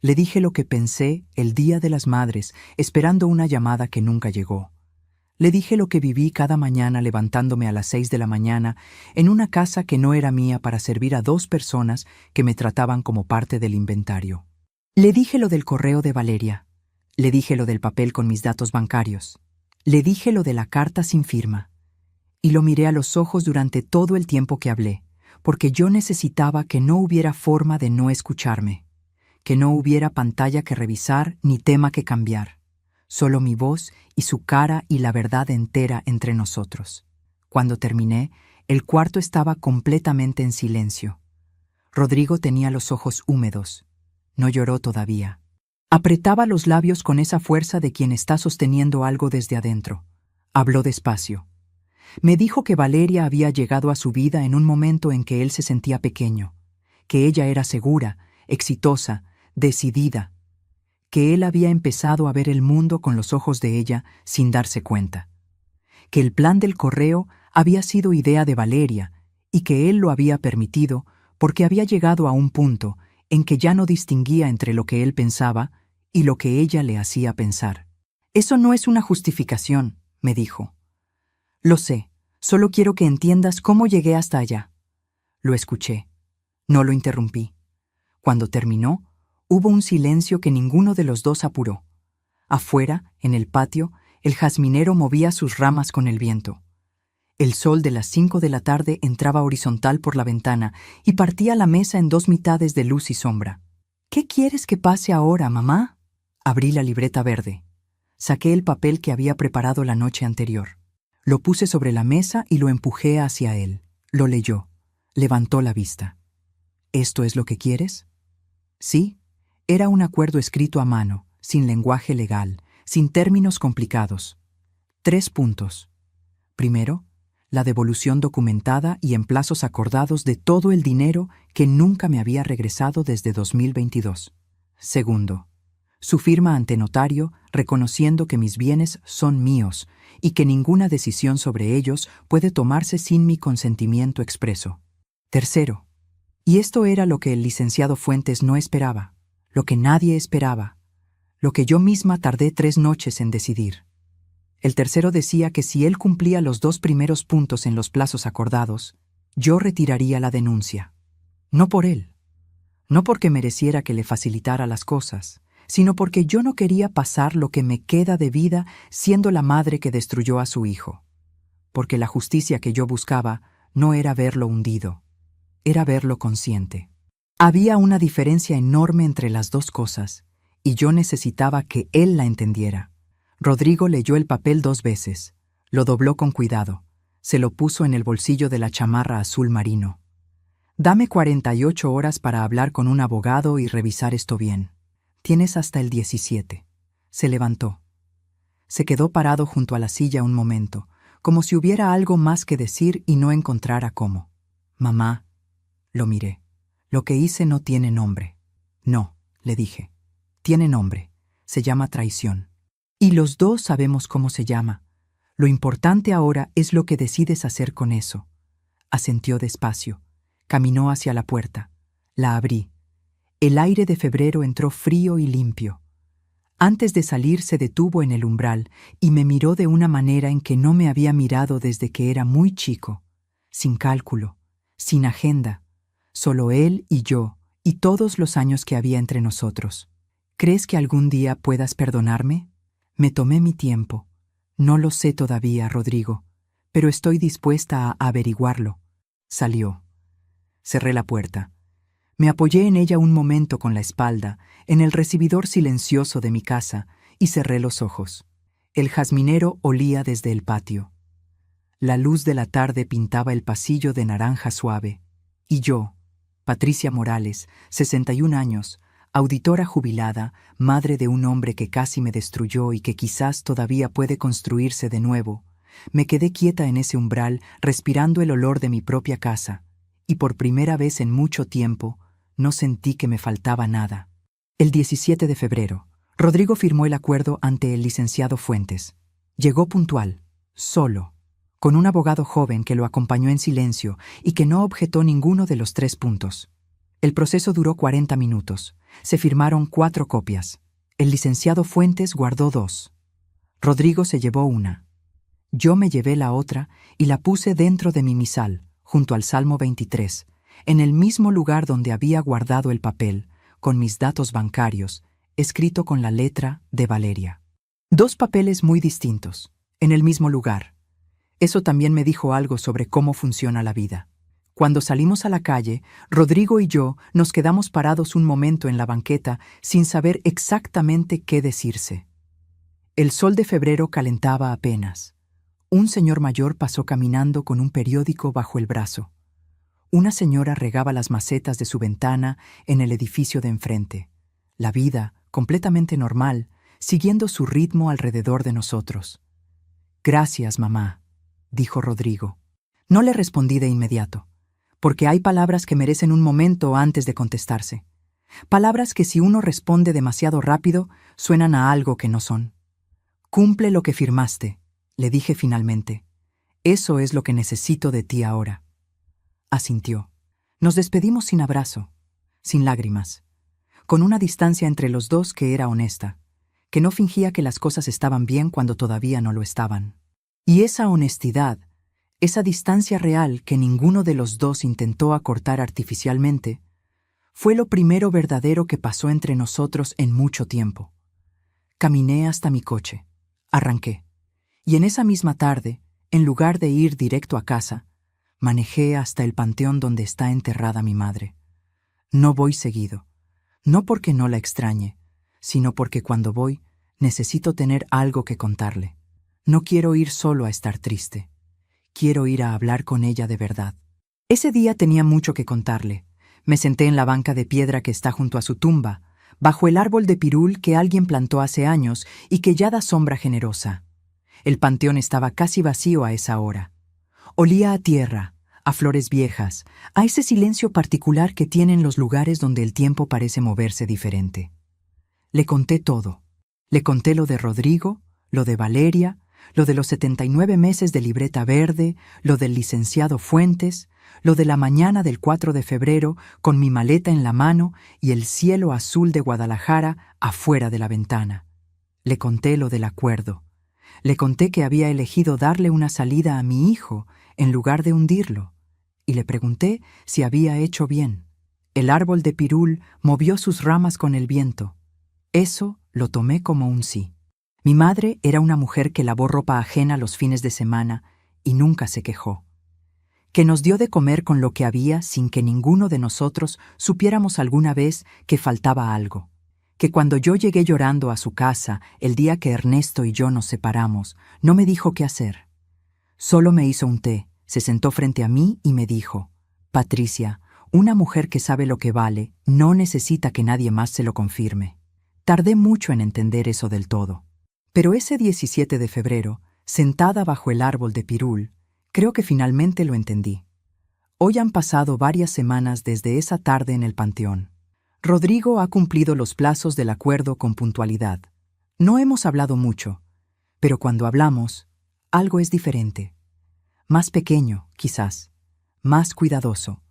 Le dije lo que pensé el Día de las Madres, esperando una llamada que nunca llegó. Le dije lo que viví cada mañana levantándome a las 6 de la mañana en una casa que no era mía para servir a 2 personas que me trataban como parte del inventario. Le dije lo del correo de Valeria. Le dije lo del papel con mis datos bancarios. Le dije lo de la carta sin firma. Y lo miré a los ojos durante todo el tiempo que hablé, porque yo necesitaba que no hubiera forma de no escucharme, que no hubiera pantalla que revisar ni tema que cambiar, solo mi voz y su cara y la verdad entera entre nosotros. Cuando terminé, el cuarto estaba completamente en silencio. Rodrigo tenía los ojos húmedos. No lloró todavía. Apretaba los labios con esa fuerza de quien está sosteniendo algo desde adentro. Habló despacio. Me dijo que Valeria había llegado a su vida en un momento en que él se sentía pequeño, que ella era segura, exitosa, decidida, que él había empezado a ver el mundo con los ojos de ella sin darse cuenta, que el plan del correo había sido idea de Valeria y que él lo había permitido porque había llegado a un punto en que ya no distinguía entre lo que él pensaba y lo que ella le hacía pensar. Eso no es una justificación, me dijo. Lo sé, solo quiero que entiendas cómo llegué hasta allá. Lo escuché. No lo interrumpí. Cuando terminó, hubo un silencio que ninguno de los dos apuró. Afuera, en el patio, el jazminero movía sus ramas con el viento. El sol de las 5 de la tarde entraba horizontal por la ventana y partía la mesa en 2 mitades de luz y sombra. ¿Qué quieres que pase ahora, mamá? Abrí la libreta verde. Saqué el papel que había preparado la noche anterior. Lo puse sobre la mesa y lo empujé hacia él. Lo leyó. Levantó la vista. ¿Esto es lo que quieres? Sí. Era un acuerdo escrito a mano, sin lenguaje legal, sin términos complicados. 3 puntos. Primero, la devolución documentada y en plazos acordados de todo el dinero que nunca me había regresado desde 2022. Segundo, su firma ante notario reconociendo que mis bienes son míos y que ninguna decisión sobre ellos puede tomarse sin mi consentimiento expreso. Tercero, y esto era lo que el licenciado Fuentes no esperaba, lo que nadie esperaba, lo que yo misma tardé 3 noches en decidir. El tercero decía que si él cumplía los 2 primeros puntos en los plazos acordados, yo retiraría la denuncia. No por él, no porque mereciera que le facilitara las cosas, sino porque yo no quería pasar lo que me queda de vida siendo la madre que destruyó a su hijo. Porque la justicia que yo buscaba no era verlo hundido, era verlo consciente. Había una diferencia enorme entre las 2 cosas, y yo necesitaba que él la entendiera. Rodrigo leyó el papel 2 veces, lo dobló con cuidado, se lo puso en el bolsillo de la chamarra azul marino. Dame 48 horas para hablar con un abogado y revisar esto bien. Tienes hasta el 17. Se levantó. Se quedó parado junto a la silla un momento, como si hubiera algo más que decir y no encontrara cómo. Mamá, lo miré. Lo que hice no tiene nombre. No, le dije. Tiene nombre. Se llama traición. Y los 2 sabemos cómo se llama. Lo importante ahora es lo que decides hacer con eso. Asintió despacio. Caminó hacia la puerta. La abrí. El aire de febrero entró frío y limpio. Antes de salir se detuvo en el umbral y me miró de una manera en que no me había mirado desde que era muy chico. Sin cálculo, sin agenda. Solo él y yo, y todos los años que había entre nosotros. ¿Crees que algún día puedas perdonarme? Me tomé mi tiempo. No lo sé todavía, Rodrigo, pero estoy dispuesta a averiguarlo. Salió. Cerré la puerta. Me apoyé en ella un momento con la espalda, en el recibidor silencioso de mi casa, y cerré los ojos. El jazminero olía desde el patio. La luz de la tarde pintaba el pasillo de naranja suave. Y yo, Patricia Morales, 61 años, auditora jubilada, madre de un hombre que casi me destruyó y que quizás todavía puede construirse de nuevo, me quedé quieta en ese umbral respirando el olor de mi propia casa, y por primera vez en mucho tiempo no sentí que me faltaba nada. El 17 de febrero, Rodrigo firmó el acuerdo ante el licenciado Fuentes. Llegó puntual, solo, con un abogado joven que lo acompañó en silencio y que no objetó ninguno de los 3 puntos. El proceso duró 40 minutos. Se firmaron 4 copias. El licenciado Fuentes guardó 2. Rodrigo se llevó una. Yo me llevé la otra y la puse dentro de mi misal, junto al Salmo 23, en el mismo lugar donde había guardado el papel, con mis datos bancarios, escrito con la letra de Valeria. 2 papeles muy distintos, en el mismo lugar. Eso también me dijo algo sobre cómo funciona la vida. Cuando salimos a la calle, Rodrigo y yo nos quedamos parados un momento en la banqueta sin saber exactamente qué decirse. El sol de febrero calentaba apenas. Un señor mayor pasó caminando con un periódico bajo el brazo. Una señora regaba las macetas de su ventana en el edificio de enfrente. La vida, completamente normal, siguiendo su ritmo alrededor de nosotros. «Gracias, mamá», dijo Rodrigo. No le respondí de inmediato, porque hay palabras que merecen un momento antes de contestarse. Palabras que si uno responde demasiado rápido, suenan a algo que no son. «Cumple lo que firmaste», le dije finalmente. «Eso es lo que necesito de ti ahora». Asintió. Nos despedimos sin abrazo, sin lágrimas, con una distancia entre los dos que era honesta, que no fingía que las cosas estaban bien cuando todavía no lo estaban. Y esa honestidad, esa distancia real que ninguno de los dos intentó acortar artificialmente, fue lo primero verdadero que pasó entre nosotros en mucho tiempo. Caminé hasta mi coche, arranqué, y en esa misma tarde, en lugar de ir directo a casa, manejé hasta el panteón donde está enterrada mi madre. No voy seguido, no porque no la extrañe, sino porque cuando voy necesito tener algo que contarle. No quiero ir solo a estar triste. Quiero ir a hablar con ella de verdad. Ese día tenía mucho que contarle. Me senté en la banca de piedra que está junto a su tumba, bajo el árbol de pirul que alguien plantó hace años y que ya da sombra generosa. El panteón estaba casi vacío a esa hora. Olía a tierra, a flores viejas, a ese silencio particular que tienen los lugares donde el tiempo parece moverse diferente. Le conté todo. Le conté lo de Rodrigo, lo de Valeria, lo de los 79 meses de libreta verde, lo del licenciado Fuentes, lo de la mañana del 4 de febrero con mi maleta en la mano y el cielo azul de Guadalajara afuera de la ventana. Le conté lo del acuerdo. Le conté que había elegido darle una salida a mi hijo en lugar de hundirlo, y le pregunté si había hecho bien. El árbol de pirul movió sus ramas con el viento. Eso lo tomé como un sí. Mi madre era una mujer que lavó ropa ajena los fines de semana y nunca se quejó. Que nos dio de comer con lo que había sin que ninguno de nosotros supiéramos alguna vez que faltaba algo. Que cuando yo llegué llorando a su casa el día que Ernesto y yo nos separamos, no me dijo qué hacer. Solo me hizo un té, se sentó frente a mí y me dijo: «Patricia, una mujer que sabe lo que vale no necesita que nadie más se lo confirme». Tardé mucho en entender eso del todo. Pero ese 17 de febrero, sentada bajo el árbol de pirul, creo que finalmente lo entendí. Hoy han pasado varias semanas desde esa tarde en el panteón. Rodrigo ha cumplido los plazos del acuerdo con puntualidad. No hemos hablado mucho, pero cuando hablamos, algo es diferente. Más pequeño, quizás, más cuidadoso,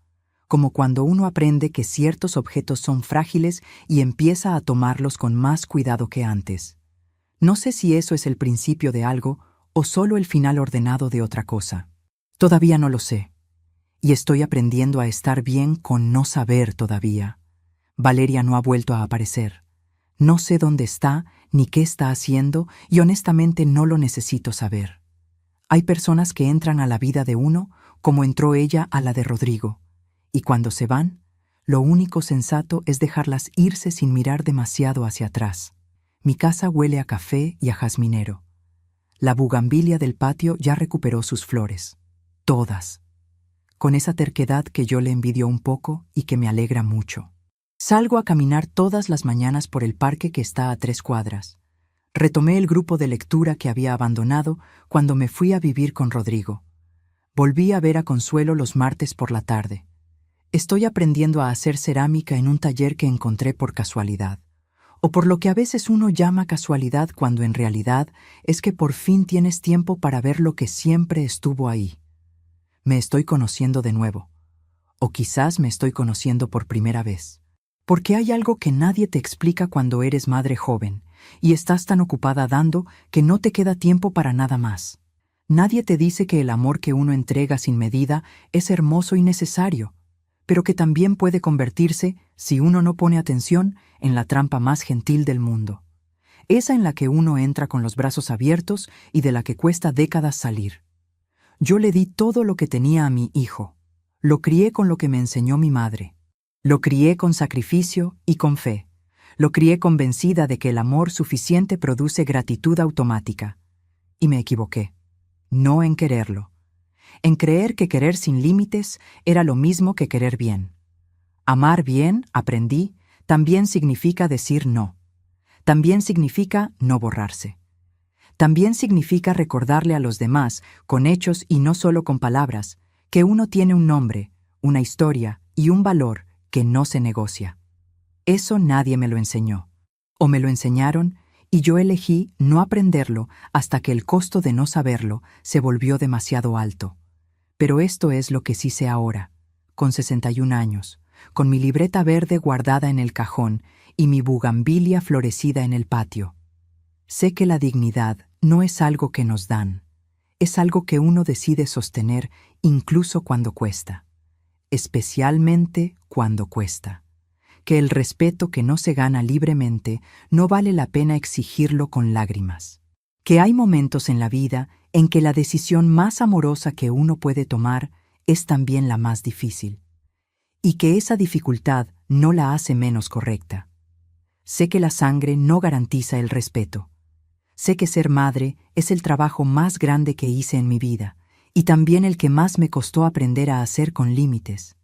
como cuando uno aprende que ciertos objetos son frágiles y empieza a tomarlos con más cuidado que antes. No sé si eso es el principio de algo o solo el final ordenado de otra cosa. Todavía no lo sé. Y estoy aprendiendo a estar bien con no saber todavía. Valeria no ha vuelto a aparecer. No sé dónde está ni qué está haciendo y honestamente no lo necesito saber. Hay personas que entran a la vida de uno como entró ella a la de Rodrigo. Y cuando se van, lo único sensato es dejarlas irse sin mirar demasiado hacia atrás. Mi casa huele a café y a jazminero. La bugambilia del patio ya recuperó sus flores. Todas. Con esa terquedad que yo le envidio un poco y que me alegra mucho. Salgo a caminar todas las mañanas por el parque que está a 3 cuadras. Retomé el grupo de lectura que había abandonado cuando me fui a vivir con Rodrigo. Volví a ver a Consuelo los martes por la tarde. Estoy aprendiendo a hacer cerámica en un taller que encontré por casualidad. o por lo que a veces uno llama casualidad cuando en realidad es que por fin tienes tiempo para ver lo que siempre estuvo ahí. Me estoy conociendo de nuevo, o quizás me estoy conociendo por primera vez. Porque hay algo que nadie te explica cuando eres madre joven y estás tan ocupada dando que no te queda tiempo para nada más. Nadie te dice que el amor que uno entrega sin medida es hermoso y necesario, pero que también puede convertirse, si uno no pone atención, en la trampa más gentil del mundo. Esa en la que uno entra con los brazos abiertos y de la que cuesta décadas salir. Yo le di todo lo que tenía a mi hijo. Lo crié con lo que me enseñó mi madre. Lo crié con sacrificio y con fe. Lo crié convencida de que el amor suficiente produce gratitud automática. Y me equivoqué. No en quererlo. En creer que querer sin límites era lo mismo que querer bien. Amar bien, aprendí, también significa decir no. También significa no borrarse. También significa recordarle a los demás, con hechos y no solo con palabras, que uno tiene un nombre, una historia y un valor que no se negocia. Eso nadie me lo enseñó. O me lo enseñaron y yo elegí no aprenderlo hasta que el costo de no saberlo se volvió demasiado alto. Pero esto es lo que sí sé ahora, con 61 años, con mi libreta verde guardada en el cajón y mi bugambilia florecida en el patio. Sé que la dignidad no es algo que nos dan, es algo que uno decide sostener incluso cuando cuesta, especialmente cuando cuesta. Que el respeto que no se gana libremente no vale la pena exigirlo con lágrimas. Que hay momentos en la vida en que la decisión más amorosa que uno puede tomar es también la más difícil. Y que esa dificultad no la hace menos correcta. Sé que la sangre no garantiza el respeto. Sé que ser madre es el trabajo más grande que hice en mi vida y también el que más me costó aprender a hacer con límites.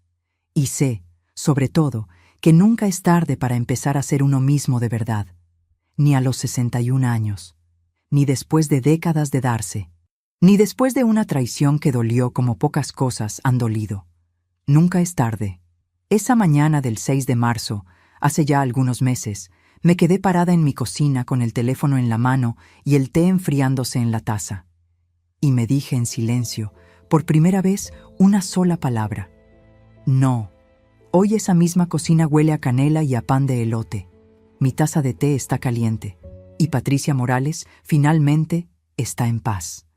Y sé, sobre todo, que nunca es tarde para empezar a ser uno mismo de verdad, ni a los 61 años, ni después de décadas de darse, ni después de una traición que dolió como pocas cosas han dolido. Nunca es tarde. Esa mañana del 6 de marzo, hace ya algunos meses, me quedé parada en mi cocina con el teléfono en la mano y el té enfriándose en la taza. Y me dije en silencio, por primera vez, una sola palabra. No. Hoy esa misma cocina huele a canela y a pan de elote. Mi taza de té está caliente. Y Patricia Morales, finalmente, está en paz.